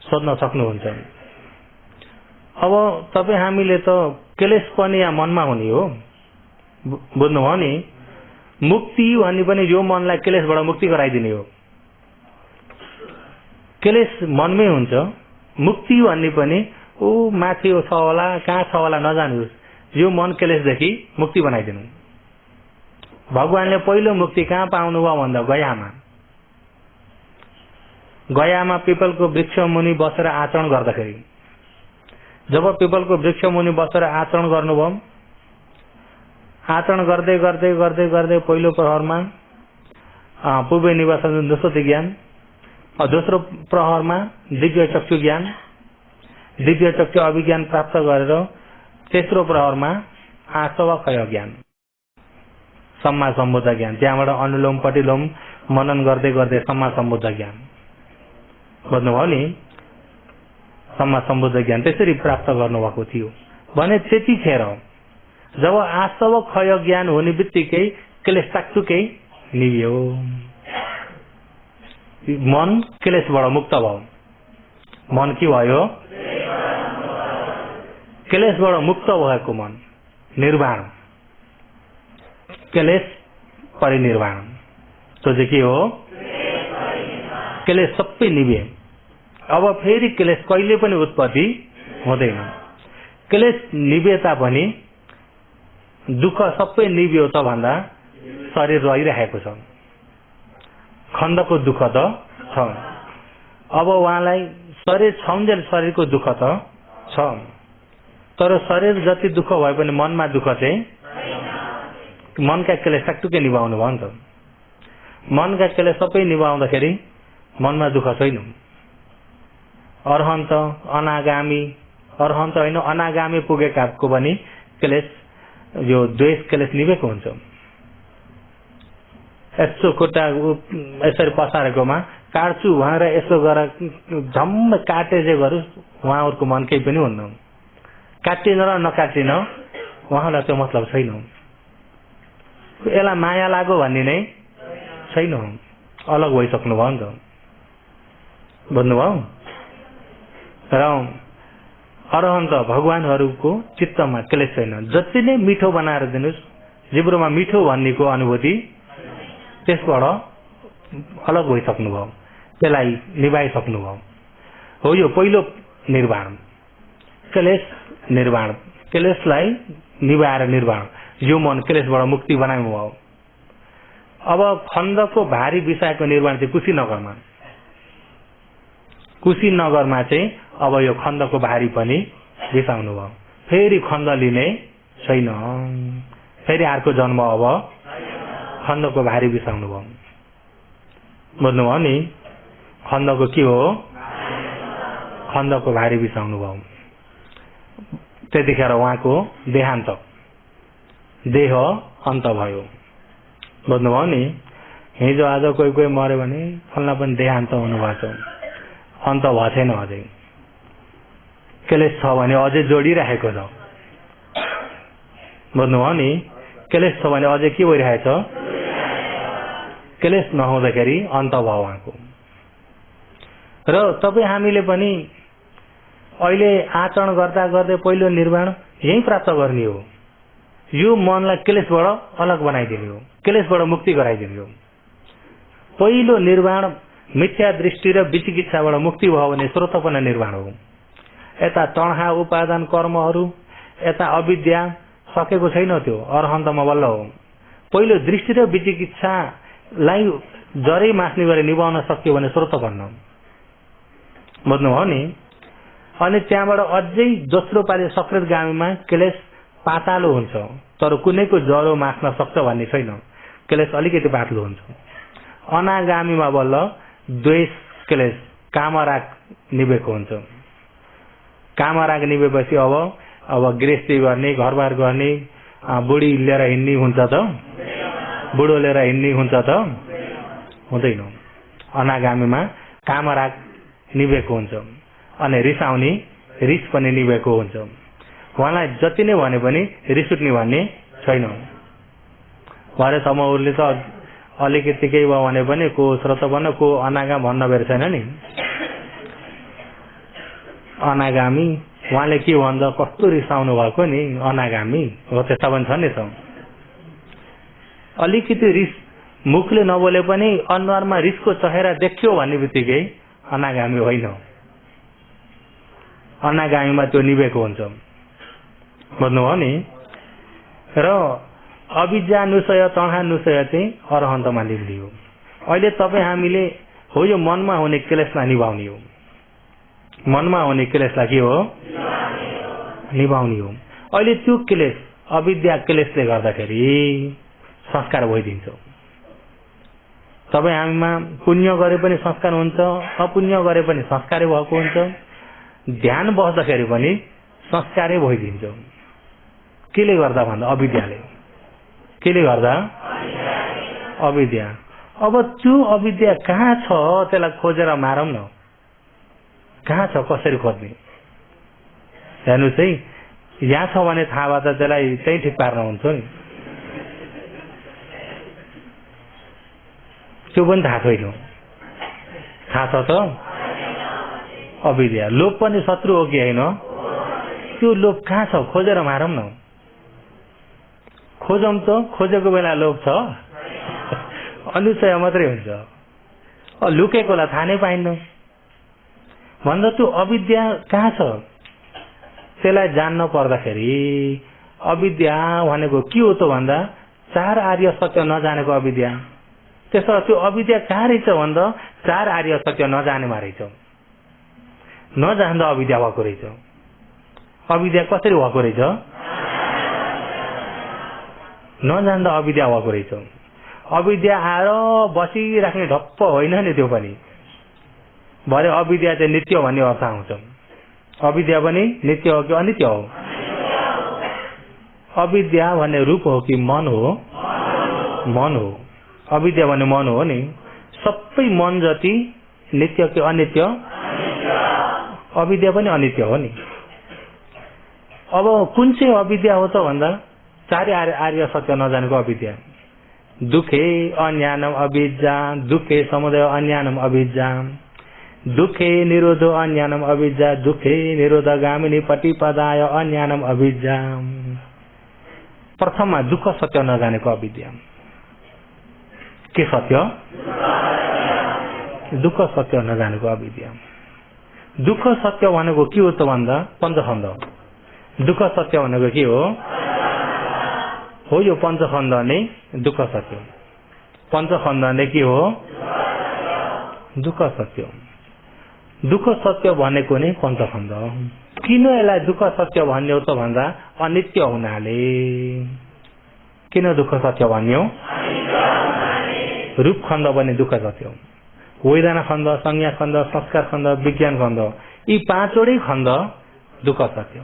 Speaker 1: सोध्न सक्नुहुन्छ। अब तपाई हामीले त क्लेश पनि यहाँ मनमा हुने हो। बुझ्नुभयो नि? मुक्ति भन्ने पनि यो मनलाई क्लेशबाट मुक्ति गराइदिने हो। क्लेश मनमै हुन्छ। मुक्ति भन्ने पनि ऊ माथि छ होला कहाँ छ होला नजानुहोस्, यो मन क्लेशदेखि मुक्ति बनाइदिनु। भगवानले पहिलो मुक्ति कहाँ पाउनु भयो भन्दा गयामा। गयामा पिपलको वृक्ष मुनि बसेर आचरण गर्दाखेरि, जब पिपलको वृक्ष मुनि बसेर आचरण गर्नुभयो, आचरण गर्दै गर्दै गर्दै गर्दै पहिलो प्रहरमा पूर्व निवासन दोस्रो ज्ञान, दोस्रो प्रहरमा दिव्य चक्षु ज्ञान, दिव्य चक्षु अभिज्ञान प्राप्त गरेर तेस्रो प्रहरमा आसव क्षय ज्ञान, सम्मा सम्बुद्ध ज्ञान। त्यहाँबाट अनुलोम प्रतिलोम मनन गर्दै गर्दै सम्मा सम्बुद्ध ज्ञान। बुझ्नुभयो नि? सम्मा सम्बुद्ध ज्ञान त्यसरी प्राप्त गर्नुभएको थियो भने त्यतिखेर जब आसव क्षय ज्ञान हुने बित्तिकै क्लेश टाकटुकै निभ्यो। मन क्लेशबाट मुक्त भयो। मन के भयो? क्लेशबाट मुक्त भएको मन निर्वाण। क्लेश परिनिर्वाण तो चाहिँ के हो? क्लेश सबै निभे। अब फेरि क्लेश कहिले पनि उत्पत्ति हुँदैन। क्लेश निभे तापनि दुःख सबै निभ्यो त भन्दा शरीर रहिरहेको छ। खण्डको दुःख त छ। अब उहाँलाई शरीर छौन्जेल शरीरको दुःख त छ, तर शरीर जति दुःख भए पनि मनमा दुःख चाहिँ मनका क्लेश टाकटुकै निभाउनु भयो नि त। मनका क्लेश सबै निभाउँदाखेरि मनमा दुःख छैन। अरहन्त अनागामी, अरहन्त होइन अनागामी पुगेकाको पनि क्लेश, यो द्वेष क्लेश निभेको हुन्छ। यसो खुट्टा यसरी पसारेकोमा काट्छु भनेर यसो गरेर झम्म काटे जे गरोस् उहाँहरूको मन केही पनि हुन्न। काटिन र नकाटिन उहाँलाई त्यो मतलब छैन। यसलाई माया लाग्यो भन्ने नै छैन। अलग भइसक्नु भयो नि त। बुझ्नुभयो? र अरहन्त भगवानहरूको चित्तमा क्लेश छैन। जति नै मिठो बनाएर दिनुहोस्, जिब्रोमा मिठो भन्नेको अनुभूति त्यसबाट अलग भइसक्नु भयो। त्यसलाई निभाइसक्नु भयो। हो यो पहिलो निर्वाण, क्लेश निर्वाण। क्लेशलाई निभाएर निर्वाण। यो मन क्लेशबाट मुक्ति बनाउनु भयो। अब खण्डको भारी विषयको निर्माण चाहिँ कुशीनगरमा। कुशीनगरमा चाहिँ अब यो खण्डको भारी पनि बिसाउनु भयो। फेरि खण्ड लिने छैन। फेरि अर्को जन्म अब खण्डको भारी बिसाउनु भयो। बुझ्नुभयो नि? खण्डको के हो? खण्डको भारी बिसाउनु भयो। त्यतिखेर उहाँको देहान्त, देह अन्त भयो। बुझ्नुभयो नि? हिजो आज कोही कोही मर्यो भने फल्ना पनि देहान्त हुनुभएको छ, अन्त भएको छैन। अझै क्लेश छ भने अझै जोडिरहेको छ। बुझ्नुभयो नि? क्लेश छ भने अझै के भइरहेछ? क्लेश नहुँदाखेरि अन्त भयो उहाँको। र तपाईँ हामीले पनि अहिले आचरण गर्दा गर्दै पहिलो निर्वाण यही प्राप्त गर्ने हो। यो मनलाई क्लेशबाट अलग बनाइदिने हो, क्लेशबाट मुक्ति गराइदिने हो। पहिलो निर्वाण मिथ्या दृष्टि र विचिकित्साबाट मुक्ति भयो भने श्रोतपना निर्वाण हो। यता तणखा उपादान कर्महरू, यता अविद्या सकेको छैन, त्यो अरहन्तमा बल्ल हो। पहिलो दृष्टि र विचिकित्सालाई जरै मास्ने गरी निभाउन सक्यो भने श्रोतपन्न, बुझ्नुभयो नि। अनि त्यहाँबाट अझै दोस्रो पालि सकृतगामीमा क्लेश पातालो हुन्छ, तर कुनैको जरो मास्न सक्छ भन्ने छैन, क्लेश अलिकति पातलो हुन्छ। अनागामीमा बल्ल द्वेष क्लेश कामराग निभेको हुन्छ। कामराग निभेपछि अब गृहस्थी गर्ने, घरबार गर्ने, बुढी लिएर हिँड्ने हुन्छ त, बुढो लिएर हिँड्ने हुन्छ त, हुँदैन। अनागामीमा कामराग निभेको हुन्छ अनि रिसाउने रिस पनि निभेको हुन्छ। उहाँलाई जति नै भने पनि रिस उठ्ने भन्ने छैन। भरे समूहले त अलिकति केही भयो भने पनि को श्रोतपन्न को अनागाम भन्न बेर छैन नि। अनागामी उहाँले के भन्छ, कस्तो रिसाउनु भएको नि, अनागामी हो, त्यस्ता पनि छ नि त। अलिकति रिस मुखले नबोले पनि अनुहारमा रिसको चेहरा देख्यो भन्ने बित्तिकै अनागामी होइन। अनागामीमा त्यो निभेको हुन्छ, बुझ्नुभयो नि। र अविद्यानुसय तणहानुसय चाहिँ अरहन्तमा निभ्ने हो। अहिले तपाईँ हामीले हो यो मनमा हुने क्लेशलाई निभाउने हो, मनमा हुने क्लेशलाई के हो, निभाउने हो। अहिले त्यो क्लेश अविद्या क्लेशले गर्दाखेरि संस्कार भइदिन्छ। तपाईँ हामीमा पुण्य गरे पनि संस्कार हुन्छ, अपुण्य गरे पनि संस्कारै भएको हुन्छ। ध्यान बस्दाखेरि पनि संस्कारै भइदिन्छ। केले गर्दा भन्दा अविद्याले, केले गर्दा अविद्या। अब त्यो अविद्या कहाँ छ त्यसलाई खोजेर मारौँ न, कहाँ छ, कसरी खोज्ने। हेर्नु चाहिँ यहाँ छ भने थाहा भए त त्यसलाई त्यही ठिक पार्न हुन्छ नि, त्यो पनि थाहा छैन। थाहा छ त अविद्या। लोभ पनि शत्रु हो कि होइन, त्यो लोभ कहाँ छ खोजेर मारौँ न। खोजौँ त, खोजेको बेला लोभ छ, अनुसय मात्रै हुन्छ। लुकेकोलाई थाहा नै पाइन्न भन्दा त्यो अविद्या कहाँ छ त्यसलाई जान्न पर्दाखेरि अविद्या भनेको के हो त भन्दा चार आर्य सत्य नजानेको अविद्या। त्यसो त्यो अविद्या कहाँ रहेछ भन्दा चार आर्य सत्य नजानेमा रहेछ। नजान्दा अविद्या भएको रहेछ। अविद्या कसरी भएको रहेछ, नजान्दा अविद्या भएको रहेछ। अविद्या आएर बसिराख्ने ढप्प होइन नि, त्यो पनि भरे अविद्या चाहिँ नित्य भन्ने अर्थ आउँछ। अविद्या पनि नित्य हो कि अनित्य हो? अविद्या भन्ने रूप हो कि मन हो? मन हो। अविद्या भन्ने मन हो नि। सबै मन जति नित्य कि अनित्य? अविद्या पनि अनित्य हो नि। अब कुन चाहिँ अविद्या हो त भन्दा चारै आर्य सत्य नजानेको अविद्या। दुखे अज्ञानम अविद्या, दुखे समुदय अज्ञानम अविद्या, दुखे निरोधो अज्ञानम अविद्या, दुखे निरोधगामिनी प्रतिपदाय अज्ञानम अविद्या। प्रथममा दुःख सत्य नजानेको अविद्या। के सत्य? दुःख सत्य नजानेको अविद्या। दुःख सत्य भनेको के हो त भन्दा पञ्चखण्ड। दुःख सत्य भनेको के हो यो पञ्चखण्ड नै दुःख सत्य। पञ्चखण्ड नै के हो? दुःख सत्य। दुःख सत्य भनेको नै पञ्चखण्ड। किन यसलाई दुःख सत्य भन्यो त भन्दा अनित्य हुनाले। किन दुःख सत्य भन्यो? रूप खण्ड पनि दुःख सत्य, वेदना खण्ड, संज्ञा खण्ड, संस्कार खण्ड, विज्ञान खण्ड, यी पाँचवटै खण्ड दुःख सत्य।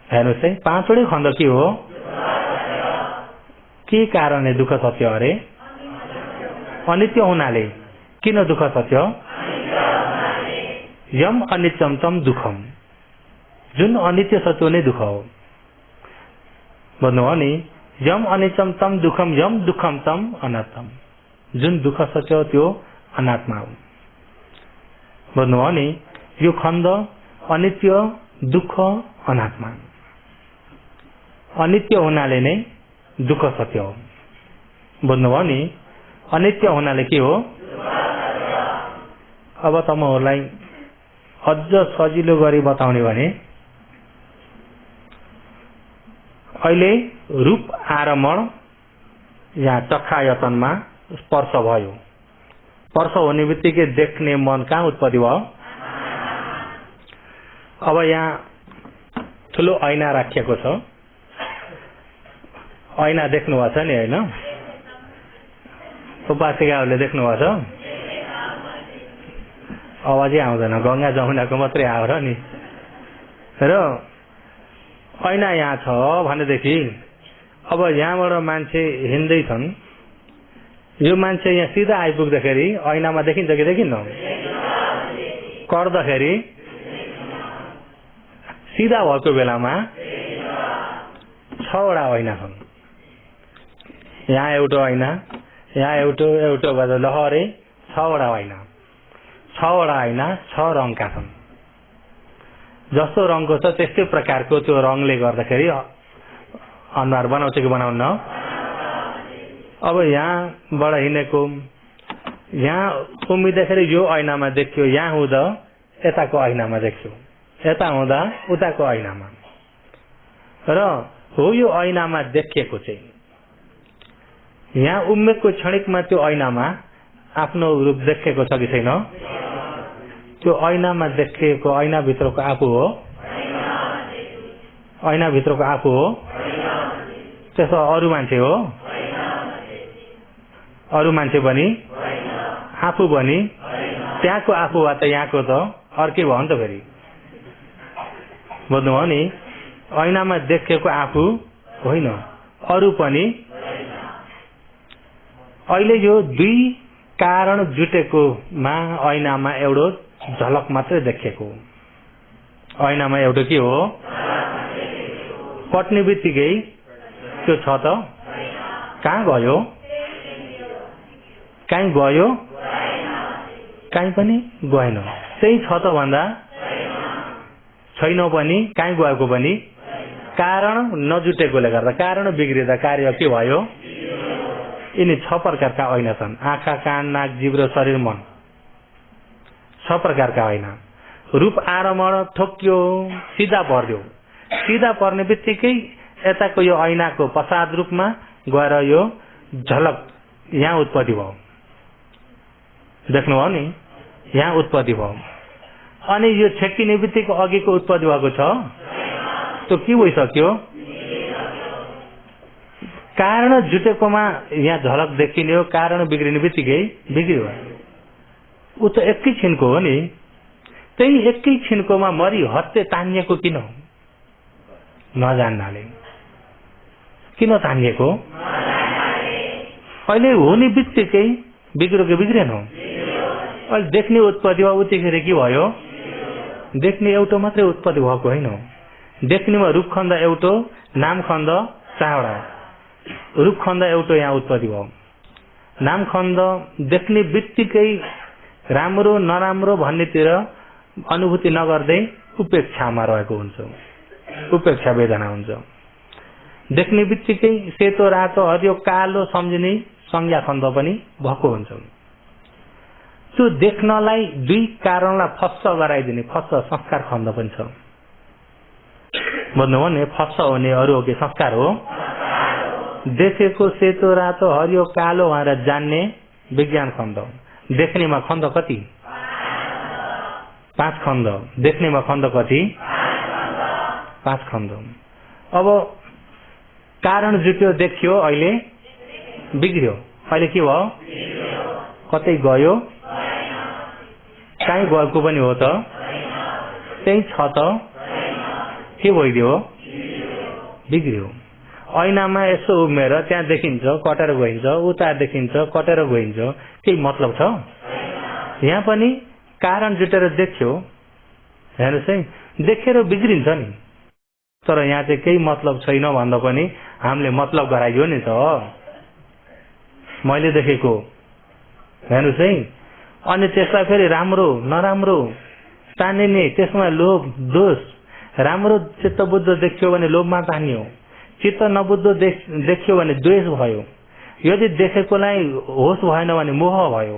Speaker 1: हेर्नुहोस् है, पाँचवटै खण्ड के हो? के कारणले दुःख सत्य अरे? अनित्य हुनाले। किन दुःख सत्य? यम अनित्यम तम दुःखम। जुन अनित्य छ त्यो नै दुःख हो। भन्नु हो नि, यम अनित्यम तम दुःखम, यम दुःखम तम अनात्म। जुन दुःख सत्य त्यो अनात्मा हो। भन्नु हो नि, यो खण्ड अनित्य, दुःख, अनात्मा। अनित्य हुनाले नै दुःख सत्य हो। बुझ्नुभयो नि? अनित्य हुनाले के हो? अब तपाईहरुलाई अझ सजिलो गरी बताउने भने अहिले रूप आरमण यहाँ चक्षायतनमा स्पर्श भयो। स्पर्श हुने बित्तिकै देख्ने मन कहाँ उत्पत्ति भयो? अब यहाँ ठुलो ऐना राखिएको छ। ऐना देख्नु भएको छ नि हैन? उपासिकाहरूले देख्नु भएको छ? आवाजै आउँदैन, गंगा जमुनाको मात्रै आयो र नि। र ऐना यहाँ छ भनेदेखि अब यहाँबाट मान्छे हिँड्दैछन्, यो मान्छे यहाँ सिधा आइपुग्दाखेरि ऐनामा देखिन्छ कि देखिन्न? कर्दाखेरि सिधा भएको बेलामा 6 वटा ऐना छन्। यहाँ एउटा ऐना, यहाँ एउटा गर्दा लहरै 6 वटा ऐना। 6 वटा ऐना 6 रङका छन्। जस्तो रङको छ त्यस्तै प्रकारको त्यो रङले गर्दाखेरि अनुहार बनाउँछ कि बनाउन्न? अब यहाँबाट हिँडेको यहाँ उम्मिँदाखेरि यो ऐनामा देख्यो, यहाँ हुँदा यताको ऐनामा देख्यो, यता हुँदा उताको ऐनामा। र हो यो ऐनामा देखिएको चाहिँ यहाँ उम्मेको क्षणिकमा त्यो ऐनामा आफ्नो रूप देखेको छ कि छैन? त्यो ऐनामा देखिएको ऐनाभित्रको आफू हो? ऐनाभित्रको आफू हो? त्यसो अरू मान्छे हो? अरू मान्छे पनि? आफू पनि? त्यहाँको आफू वा त यहाँको त अर्कै भयो नि त फेरि। बुझ्नुभयो नि? ऐनामा देखिएको आफू होइन, अरू पनि। अहिले यो दुई कारण जुटेकोमा ऐनामा एउटा झलक मात्रै देखिएको। ऐनामा एउटा के हो? पट्ने बित्तिकै त्यो छ त कहाँ गयो? कहीँ गयो? कहीँ पनि गएन। त्यही छ त भन्दा छैन पनि, कहीँ गएको पनि। कारण नजुटेकोले गर्दा, कारण बिग्रिँदा कार्य के भयो? यिनी 6 प्रकारका ऐना छन्। आँखा, कान, नाक, जीव र शरीर, मन। 6 प्रकारका ऐना। रूप आरमण ठोक्यो, सिधा पर्यो। सिधा पर्ने बित्तिकै यताको यो ऐनाको पश्चात रूपमा गएर यो झलक यहाँ उत्पत्ति भयो। देख्नुभयो नि? यहाँ उत्पत्ति भयो। अनि यो छेकिने बित्तिकै अघिको उत्पत्ति भएको छ, त्यो के भइसक्यो? कारण जुटेकोमा यहाँ झलक देखिने हो, कारण बिग्रिने बित्तिकै बिग्रियो। ऊ त एकै छिनको हो नि। त्यही एकै छिनकोमा मरि हत्ते तानिएको किन हो? नजान्नाले। किन तानिएको? अहिले हुने बित्तिकै बिग्रियो कि बिग्रेन? अहिले देख्ने उत्पत्ति भयो, उतिखेर के भयो? देख्ने एउटा मात्रै उत्पत्ति भएको होइन। देख्नेमा रूप खण्ड एउटा, नाम खण्ड 4 वटा। रूप खण्ड एउटा यहाँ उत्पत्ति भयो। नाम खण्ड देख्ने बित्तिकै राम्रो नराम्रो भन्नेतिर अनुभूति नगर्दै उपेक्षामा रहेको हुन्छ। उपेक्षा वेदना हुन्छ। देख्ने बित्तिकै सेतो, रातो, हरियो, कालो सम्झिने संज्ञा खण्ड पनि भएको हुन्छ। त्यो देख्नलाई दुई कारणलाई फस्स गराइदिने फस्स संस्कार खण्ड पनि छ। भन्नुभयो नि? फस्स हुने अरू हो कि संस्कार हो? देखेको सेतो, रातो, हरियो, कालो भनेर जान्ने विज्ञान खण्ड। देख्नेमा खण्ड कति? 5 खण्ड। देख्नेमा खण्ड कति? 5 खण्ड। अब कारण जुट्यो, देखियो, अहिले बिग्रियो। अहिले के भयो? कतै गयो? कहीँ गएको पनि हो त? त्यही छ त? के भइदियो? बिग्रियो। ऐनामा यसो उमेर त्यहाँ देखिन्छ, कटेर गइन्छ, उता देखिन्छ, कटेर गइन्छ, केही मतलब छ? यहाँ पनि कारण जुटेर देखियो, हेर्नुहोस् है, देखेर बिग्रिन्छ नि। तर यहाँ चाहिँ केही मतलब छैन भन्दा पनि हामीले मतलब गराइयो नि त। मैले देखेको, हेर्नुहोस् है। अनि त्यसलाई फेरि राम्रो नराम्रो तानिने, त्यसमा लोभ दोष। राम्रो चित्त बुद्ध देखियो भने लोभमा तानियो, चित्त नबुद्ध देखियो भने द्वेष भयो, यदि देखेकोलाई होश भएन भने मोह भयो।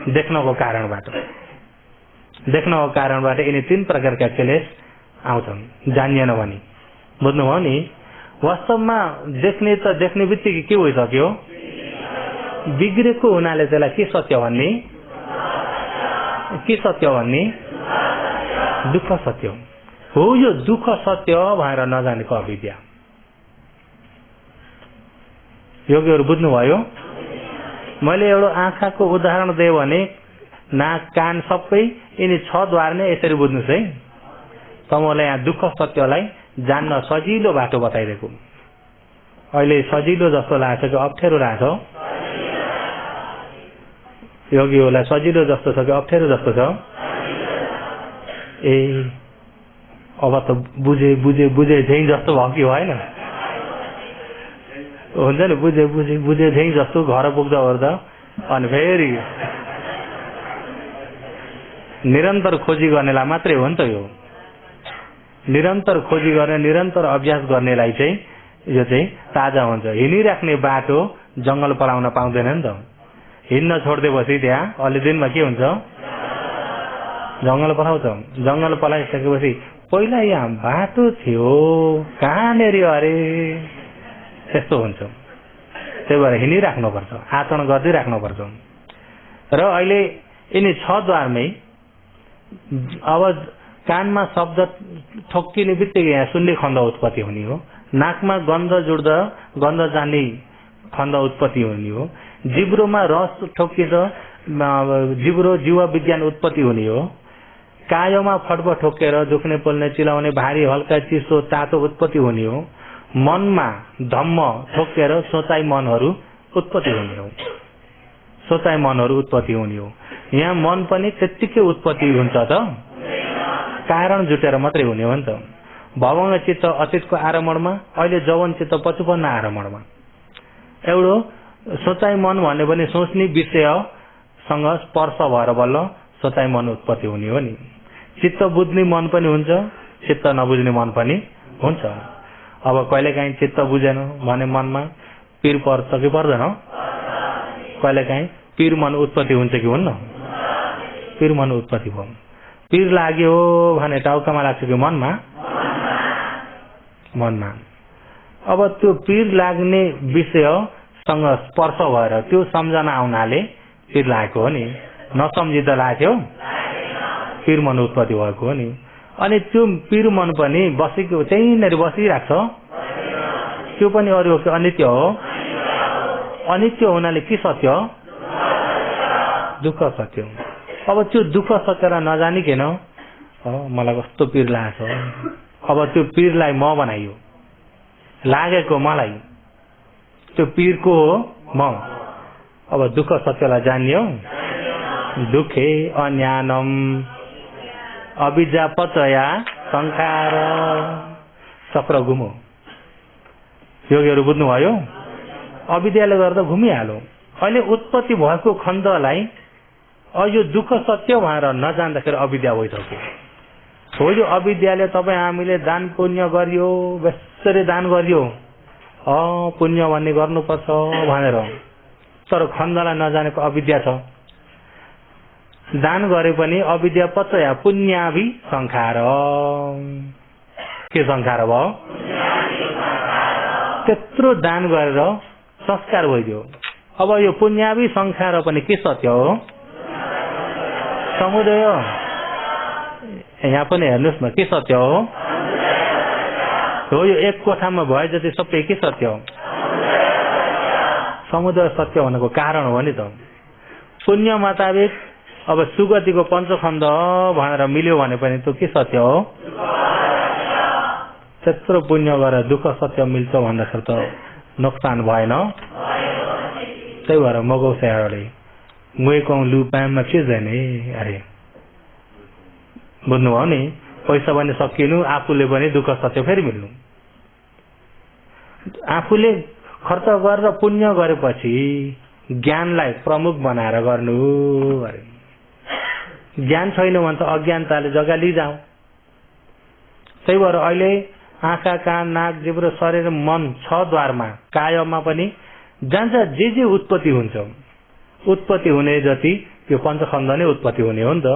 Speaker 1: देख्नको कारणबाट यिनी 3 प्रकारका क्लेश आउँछन् जानिएन भने। बुझ्नुभयो नि? वास्तवमा देख्ने त देख्ने बित्तिकै के भइसक्यो, बिग्रेको हुनाले त्यसलाई के सत्य भन्ने, दुःख सत्य हो। यो दुःख सत्य भएर नजानेको अविद्या। योगीहरू बुझ्नुभयो? मैले एउटा आँखाको उदाहरण दिएँ भने नाक कान सबै यिनी 6 द्वार नै यसरी बुझ्नुहोस् है। तपाईँलाई यहाँ दुःख सत्यलाई जान्न सजिलो बाटो बताइदिएको। अहिले सजिलो जस्तो लाग्छ कि अप्ठ्यारो लाग्छ? योगीहरूलाई सजिलो जस्तो छ कि अप्ठ्यारो जस्तो छ? ए अब त बुझे झै जस्तो भयो कि भएन? हुन्छ नि, बुझे झै जस्तो घर पुग्दा ओर्दा। अनि फेरि निरन्तर खोजी गर्नेलाई मात्रै हो नि त यो। निरन्तर खोजी गर्ने, निरन्तर अभ्यास गर्नेलाई चाहिँ यो चाहिँ ताजा हुन्छ। हिँडिराख्ने बाटो जंगल पलाउन पाउँदैन नि त। हिँड्न छोडिदिएपछि त्यहाँ अलि दिनमा के हुन्छ, जंगल पलाउँछ। जंगल पलाइसकेपछि पहिला यहाँ बाटो थियो, कहाँनेरि अरे, त्यस्तो हुन्छ। त्यही भएर हिँडिराख्नुपर्छ, आचरण गर्दै राख्नुपर्छ। र अहिले यिनी 6 द्वारमै अब कानमा शब्द ठोक्किने बित्तिकै यहाँ सुन्ने खण्ड उत्पत्ति हुने हो, नाकमा गन्ध जुड्दा गन्ध जान्ने खण्ड उत्पत्ति हुने हो, जिब्रोमा रस ठोक्किन्छ जिब्रो जीव विज्ञान उत्पत्ति हुने हो, कायोमा फटब ठोकेर दुख्ने पोल्ने चिलाउने भारी हल्का चिसो तातो उत्पत्ति हुने हो, मनमा धम्म ठोकेर सोचाइ मनहरू उत्पत्ति हुने हो, सोचाइ मनहरू उत्पत्ति हुने हो। यहाँ मन पनि त्यत्तिकै उत्पत्ति हुन्छ त, कारण जुटेर मात्रै हुने हो नि त। भवंग चित्त अतीतको आरम्भमा, अहिले जवन चित्त पछुपन्न आरम्भमा। एउटो सोचाइ मन भन्ने पनि सोच्ने विषयसँग स्पर्श भएर बल्ल सोचाइ मन उत्पत्ति हुने हो नि। चित्त बुझ्ने मन पनि हुन्छ, चित्त नबुझ्ने मन पनि हुन्छ। अब कहिलेकाहीँ चित्त बुझेन भने मनमा पीर पर्छ कि पर्दैन? कहिलेकाहीँ पीर मन उत्पत्ति हुन्छ कि हुन्न? पीर मन उत्पत्ति भयो। पीर लाग्यो भने टाउकामा लाग्छ कि मनमा? मनमा। अब त्यो पीर लाग्ने विषयसँग स्पर्श भएर त्यो सम्झना आउनाले पीर लागेको हो नि। नसम्झिँदा लाग्यो, पीर मन उत्पत्ति भएको हो नि। अनि त्यो पीर मन पनि बसेको त्यहीँनिर बसिरहेको छ, त्यो पनि अरू अनित्य हो। अनित्य हुनाले के सत्य? दुःख सत्य। अब त्यो दुःख सत्यलाई नजानिकन मलाई कस्तो पीर लागेको छ, अब त्यो पीरलाई म बनाइयो, लागेको मलाई, त्यो पीरको हो म। अब दुःख सत्यलाई जानियो, दुःखे अज्ञानम अविद्यापचया संखार चक्र घुमो। योगीहरू बुझ्नुभयो? अविद्याले गर्दा घुमिहाल्यो। अहिले उत्पत्ति भएको खण्डलाई यो दुःख सत्य भएर नजान्दाखेरि अविद्या भइसक्यो। हो यो अविद्याले तपाईँ हामीले दान पुण्य गरियो, बेसरी दान गरियो, पुण्य भन्ने गर्नुपर्छ भनेर, तर खण्डलाई नजानेको अविद्या छ। दान गरे पनि अविद्या पचया पुण्याभि संखार। के संखार भयो? त्यत्रो दान गरेर संस्कार भइदियो। अब यो पुण्याभि संखार पनि के सत्य हो? समुदय हो। यहाँ पनि हेर्नुहोस् न, के सत्य हो? हो यो एक कोठामा भए जति सबै के सत्य हो? समुदय सत्य हुनको कारण हो नि त। पुण्य मुताबिक अब सुगतिको पञ्चखण्ड भनेर मिल्यो भने पनि त्यो के सत्य हो? त्यत्रो पुण्य गरेर दुःख सत्य मिल्छ भन्दाखेरि त नोक्सान भएन। त्यही भएर मगौ स्याडे मुएको लु पाममा के जाने अरे। बुझ्नुभयो नि? पैसा पनि सकिनु, आफूले पनि दुःख सत्य फेरि मिल्नु। आफूले खर्च गरेर पुण्य गरेपछि ज्ञानलाई प्रमुख बनाएर गर्नु अरे। ज्ञान छैन भने त अज्ञानताले जग्गा लिइजाऊ। त्यही भएर अहिले आँखा कान नाक जिब्रो शरीर मन छ द्वारमा कायमा पनि जहाँ जहाँ जे उत्पत्ति हुन्छ उत्पत्ति हुने जति यो पञ्चखण्ड नै उत्पत्ति हुने हो नि त।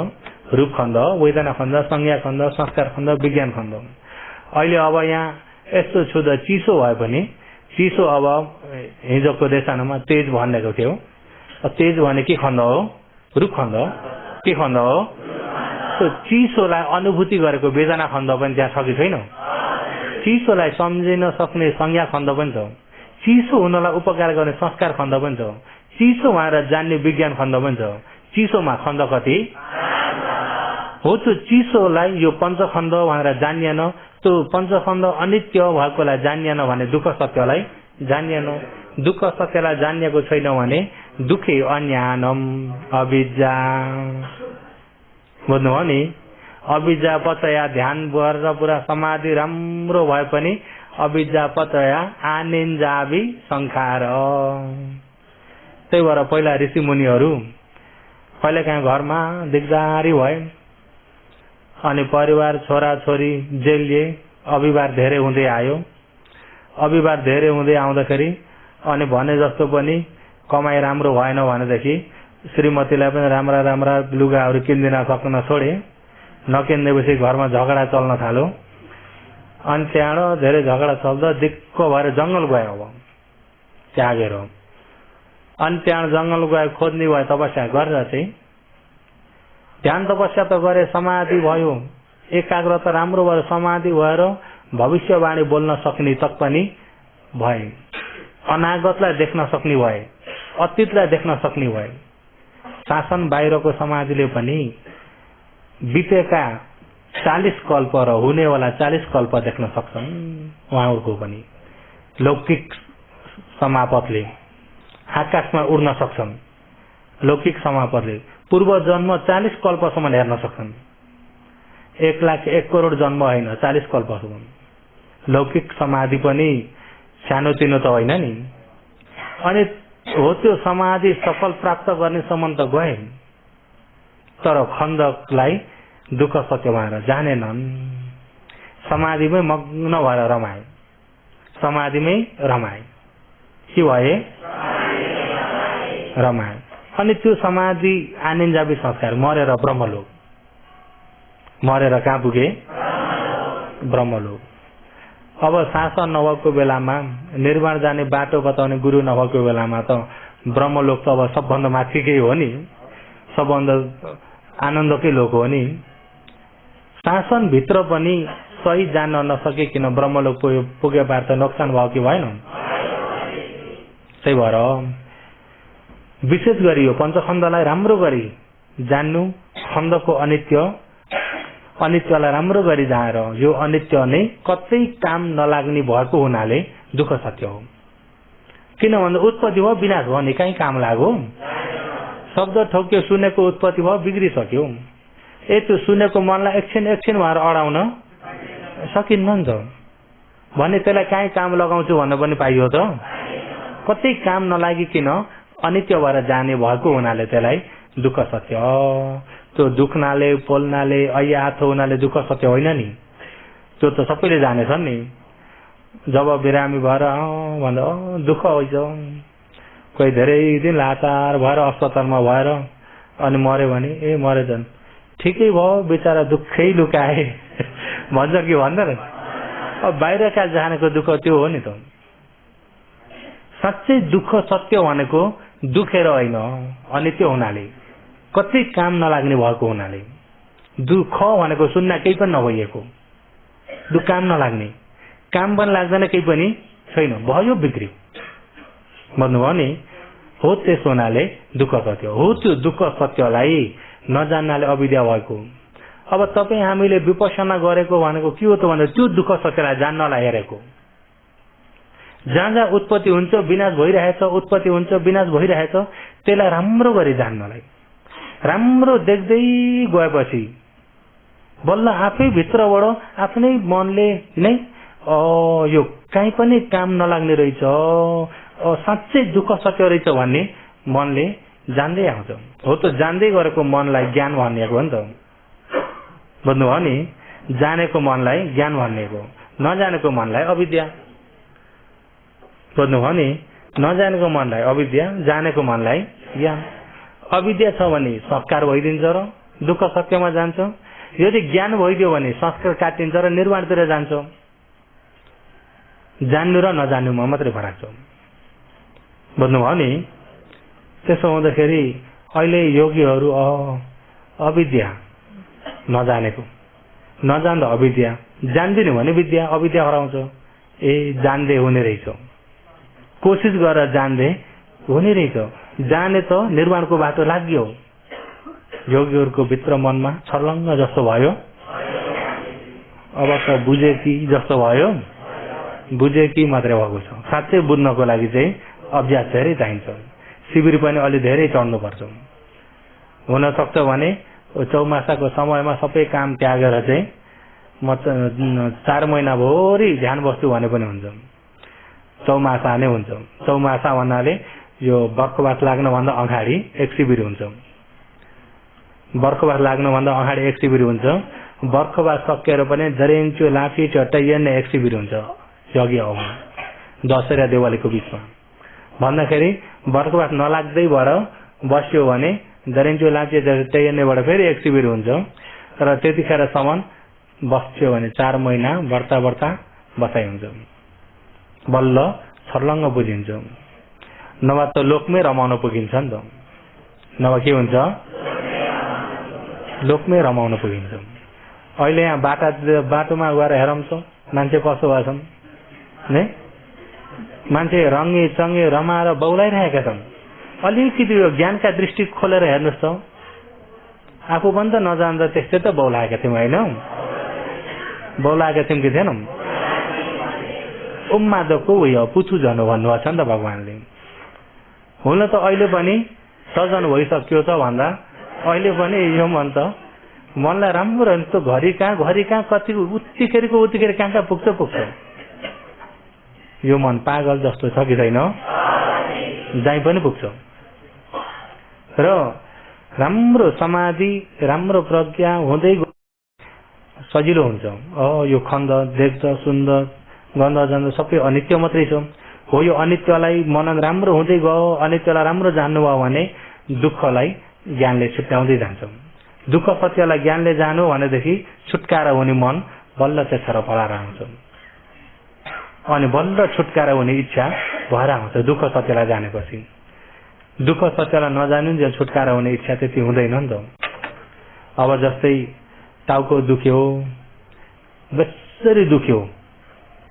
Speaker 1: रूप खण्ड, वेदना खण्ड, संज्ञा खण्ड, संस्कार खण्ड, विज्ञान खण्ड। अहिले अब यहाँ यस्तो छुँदा चिसो भए पनि चिसो अब हिजोको देशानमा तेज भनेको थियो। तेज भने के खण्ड हो? रूप खण्ड। के खण्ड हो? त्यो चिसोलाई अनुभूति गरेको वेदना खण्ड पनि त्यहाँ छ कि छैन? चिसोलाई सम्झिन सक्ने संज्ञा खण्ड पनि छ। चिसो हुनलाई उपकार गर्ने संस्कार खण्ड पनि छ। चिसो भएर जान्ने विज्ञान खण्ड पनि छ। चिसोमा खण्ड कति हो? त्यो चिसोलाई यो पञ्चखण्ड भनेर जानिएन, त्यो पञ्चखण्ड अनित्य भएकोलाई जानिएन भने दुःख सत्यलाई जानिएन। दुःख सत्यलाई जानिएको छैन भने दुःखै अज्ञानम अविद्या। बुझ्नुभयो नि? अविद्या पचया ध्यान गरेर पुरा समाधि राम्रो भए पनि अविद्या पचया आनिन्जावि संखार। त्यही भएर पहिला ऋषि मुनिहरू कहिले काहीँ घरमा दिगदारी भए अनि परिवार छोरा छोरी जेलिए, अविवाद धेरै हुँदै आयो। अविवाद धेरै हुँदै आउँदाखेरि अनि भने जस्तो पनि कमाई राम्रो भएन भनेदेखि श्रीमतीलाई पनि राम्रा राम्रा लुगाहरू किन्दिन सक्न छोडे। नकिन्देपछि घरमा झगडा चल्न थाल्यो। अनि त्यहाँबाट धेरै झगडा चल्दा दिक्क भएर जंगल गयो। अब त्यागेर अनि त्यहाँ जंगल गयो, खोज्ने भयो, तपस्या गरेर चाहिँ ध्यान तपस्या त गरे, समाधि भयो, एकाग्रता राम्रो भएर समाधि भएर भविष्यवाणी बोल्न सक्ने तक पनि भए, अनागतलाई देख्न सक्ने भए, अतीतलाई देख्न सक्ने भए। शासन बाहिरको समाधिले पनि बितेका 40 कल्प र हुनेवाला 40 कल्प देख्न सक्छन्। उहाँहरूको पनि लौकिक समापतले आकाशमा उड्न सक्छन्। लौकिक समापतले पूर्व जन्म 40 कल्पसम्म हेर्न सक्छन्। 1 लाख 1 करोड जन्म होइन, 40 कल्पसम्म। लौकिक समाधि पनि सानोतिनो त होइन नि। अनि हो त्यो समाधि सफल प्राप्त गर्ने सम्म त गए, तर खण्डकलाई दुःख सत्य भएर जानेनन्। समाधिमै मग्न भएर रमाए, समाधिमै रमाए। के भए? रमाए। अनि त्यो समाधि आनिन्जावि संस्कार मरेर ब्रह्मलोक। मरेर कहाँ पुगे? ब्रह्मलोक। अब शासन नभएको बेलामा, निर्वाण जाने बाटो बताउने गुरु नभएको बेलामा त ब्रह्मलोक त अब सबभन्दा माथिकै हो नि, सबभन्दा आनन्दकै लोक हो नि। शासन भित्र पनि सही जान्न नसके किन ब्रह्मलोक पुगे बार त नोक्सान भयो कि भएन? त्यही भएर विशेष गरी यो पञ्चखण्डलाई राम्रो गरी जान्नु, खण्डको अनित्यलाई राम्रो गरी जानेर यो अनित्य नै कतै काम नलाग्ने भएको हुनाले दुःख सत्य हो। किनभने उत्पत्ति भयो, विनाश भयो, नि कहीँ काम लाग्यो? शब्द ठोक्यो, सुनेको उत्पत्ति भयो, बिग्रिसक्यो। त्यो सुनेको मनलाई एकछिन भएर अडाउन सकिन्न नि त। भने त्यसलाई कहीँ काम लगाउँछु भन्न पनि पाइयो त? कतै काम नलागिकन अनित्य भएर जाने भएको हुनाले त्यसलाई दुःख सत्य। त्यो दुख्नाले, पोल्नाले, अयाथ हुनाले दुःख सत्य होइन नि। त्यो त सबैले जानेछन् नि। जब बिरामी भएर भन्दा दुःख हुन्छ, कोही धेरै दिन लाचार भएर अस्पतालमा भएर अनि मर्यो भने ए मरेछन्, ठिकै भयो बेचारा, दुःखै लुकाए भन्छ कि भन्दैन? अब बाहिरका जानेको दुःख त्यो हो नि त। साँच्चै दुःख सत्य भनेको दुखेर होइन, अनित्य हुनाले, कतै काम नलाग्ने भएको हुनाले। दुःख भनेको सुन्न केही पनि नभइएको, दुःख काम नलाग्ने, काम पनि लाग्दैन, केही पनि छैन, भयो बिग्रियो। भन्नुभयो नि? हो त्यस हुनाले दुःख सत्य हो। त्यो दुःख सत्यलाई नजान्नाले अविद्या भएको। अब तपाईँ हामीले विपसना गरेको भनेको के हो त भन्दा त्यो दुःख सत्यलाई जान्नलाई हेरेको। जहाँ जहाँ उत्पत्ति हुन्छ विनाश भइरहेछ, उत्पत्ति हुन्छ विनाश भइरहेछ, त्यसलाई राम्रो गरी जान्नलाई, राम्रो देख्दै गएपछि बल्ल आफै भित्रबाट आफ्नै मनले नै यो कहीँ पनि काम नलाग्ने रहेछ, साँच्चै दुःख सत्य रहेछ भन्ने मनले जान्दै आउँछ। हो त जान्दै गरेको मनलाई ज्ञान भनिएको हो नि त, बुझ्नुभयो नि? जानेको मनलाई ज्ञान भनिएको, नजानेको मनलाई अविद्या, बुझ्नुभयो नि? नजानेको मनलाई अविद्या, जानेको मनलाई ज्ञान। अविद्या छ भने संस्कार भइदिन्छ र दुःख सत्यमा जान्छ, यदि ज्ञान भइदियो भने संस्कार काटिन्छ र निर्वाणतिर जान्छ। जान्नु र नजान्नुमा मात्रै फरक छ, बुझ्नुभयो नि? त्यसो हुँदाखेरि अहिले योगीहरू अविद्या, नजानेको, नजान्दा अविद्या, जान्दिनु भने विद्या, अविद्या हराउँछ। जान्दै हुने रहेछ, कोसिस गरेर जान्दै हुने रहेछ, जाने त निर्वाणको बाटो लाग्यो। योगीहरूको भित्र मनमा छर्लङ्ग जस्तो भयो, अब त बुझे कि जस्तो भयो, बुझे कि मात्रै भएको छ। साँच्चै बुझ्नको लागि चाहिँ अभ्यास धेरै चाहिन्छ, शिविर पनि अलि धेरै चढ्नुपर्छ। हुन सक्छ भने चौमासाको समयमा सबै काम त्यागेर चाहिँ म 4 महिनाभरि ध्यान बस्छु भने पनि हुन्छ। चौमासा नै हुन्छ। चौमासा भन्नाले यो बर्खवास लाग्नुभन्दा अगाडि एक शिविर हुन्छ, बर्खवास लाग्नुभन्दा अगाडि एक शिविर हुन्छ, बर्खवास सकेर पनि जरेन्चो लाफी चट्टैयन एक शिविर हुन्छ यज्ञ हो, दशैं र देवालीको बिचमा। भन्दाखेरि बर्खवास नलाग्दै भएर बस्यो भने जरेन्चो लाफी चट्टैयनबाट फेरि एक शिविर हुन्छ र त्यतिखेरसम्म बस्यो भने 4 महिना बढ्ता बढ्ता बसाइ हुन्छ, बल्ल छर्लङ्ग बुझिन्छ। नभए त लोकमै रमाउन पुगिन्छ नि त, नभए के हुन्छ? लोकमै रमाउन पुगिन्छ। अहिले यहाँ बाटोमा गएर हेरौँ त मान्छे कसो भएछन् नै, मान्छे रङ्गे चङ्गे रमाएर बौलाइरहेका छन्। अलिकति यो ज्ञानका दृष्टि खोलेर हेर्नुहोस् त, आफू पनि त नजान्दा त्यस्तै त बौलाएका थियौँ होइन? बौलाएका थियौँ कि थिएनौँ? उम्मादको उयो पुछु झनो भन्नुभएको छ नि त भगवानले। हुन त अहिले पनि सजन भइसक्यो त भन्दा अहिले पनि यो मन त मनलाई राम्रो हुन्छ। घरि कहाँ कति उतिखेर कहाँ पुग्छ। यो मन पागल जस्तो छ कि छैन? जहीँ पनि पुग्छ। र राम्रो समाधि, राम्रो प्रज्ञा हुँदै सजिलो हुन्छ। यो खण्ड देख्दा सुन्दर गन्ध जान्दा सबै अनित्य मात्रै छ। हो यो अनित्यलाई मनन राम्रो हुँदै गयो, अनित्यलाई राम्रो जान्नुभयो भने दुःखलाई ज्ञानले छुट्याउँदै जान्छ। दुःख सत्यलाई ज्ञानले जानु भनेदेखि छुटकारा हुने मन बल्ल त्यसर पलाएर आउँछ अनि बल्ल छुटकारा हुने इच्छा भएर आउँछ दुःख सत्यलाई जानेपछि। दुःख सत्यलाई नजानुन्जेल छुटकारा हुने इच्छा त्यति हुँदैन नि त। अब जस्तै टाउको दुख्यो, बेसरी दुख्यो,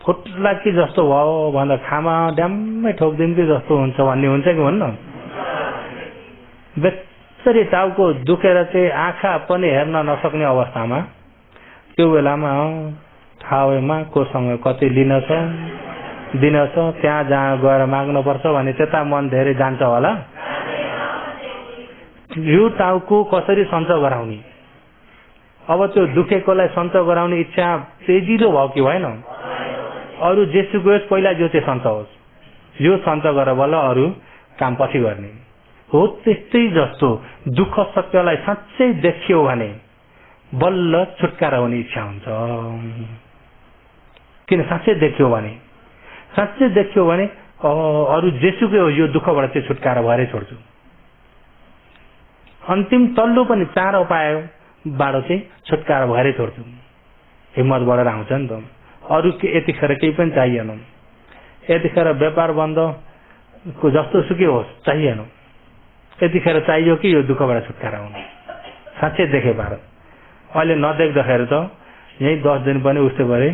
Speaker 1: फुट्ला कि जस्तो भयो भन्दा खामा ड्याम्मै ठोक्दिम कि जस्तो हुन्छ भन्ने हुन्छ कि भन्न। बेसरी टाउको दुखेर चाहिँ आँखा पनि हेर्न नसक्ने अवस्थामा त्यो बेलामा ठाउँमा कोसँग कति दिन छ त्यहाँ जहाँ गएर माग्नुपर्छ भने त्यता मन धेरै जान्छ होला। यो टाउको कसरी सञ्च गराउने? अब त्यो दुखेकोलाई सञ्च गराउने इच्छा तेजिलो भयो कि भएन? अरू जेसुकै होस् पहिला जो चाहिँ सञ्च होस्, यो सञ्च गरेर बल्ल अरू काम पछि गर्ने हो। त्यस्तै जस्तो दुःख सत्यलाई साँच्चै देखियो भने बल्ल छुटकारा हुने इच्छा हुन्छ। किन? साँच्चै देखियो भने अरू जेसुकै हो यो दुःखबाट चाहिँ छुटकारा भएरै छोड्छु। अन्तिम तल्लो पनि 4 उपाय बाटो चाहिँ छुटकारा भएरै छोड्छु। हिम्मत बढेर आउँछ नि त। अरू के यतिखेर केही पनि चाहिएन। यतिखेर व्यापार बन्द जस्तो सुकै होस् चाहिएन। यतिखेर चाहियो कि यो दुःखबाट छुटकारा हुनु। साँच्चै देखे पार। अहिले नदेख्दाखेरि त यही 10 दिन पनि उस्तै गरे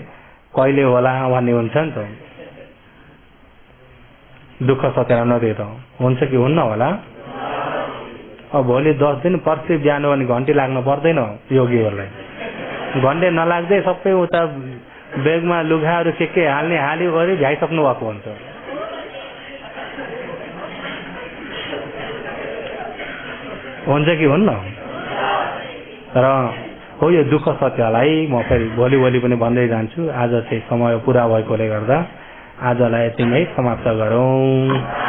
Speaker 1: कहिले होला भन्ने हुन्छ नि त। दुःख सत्यलाई नदेख्दा हुन्छ कि हुन्न होला? अब भोलि 10 दिन पर्सि बिहान भने घन्टी लाग्नु पर्दैन योगीहरूलाई। घन्टे नलाग्दै सबै उता बेगमा लुगाहरू के हाल्ने हाली गरी भ्याइसक्नु भएको हुन्छ। हुन्छ कि हुन्न? र हो यो दुःख सत्यलाई म फेरि भोलि पनि भन्दै जान्छु। आज चाहिँ समय पुरा भएकोले गर्दा आजलाई यतिमै समाप्त गरौँ।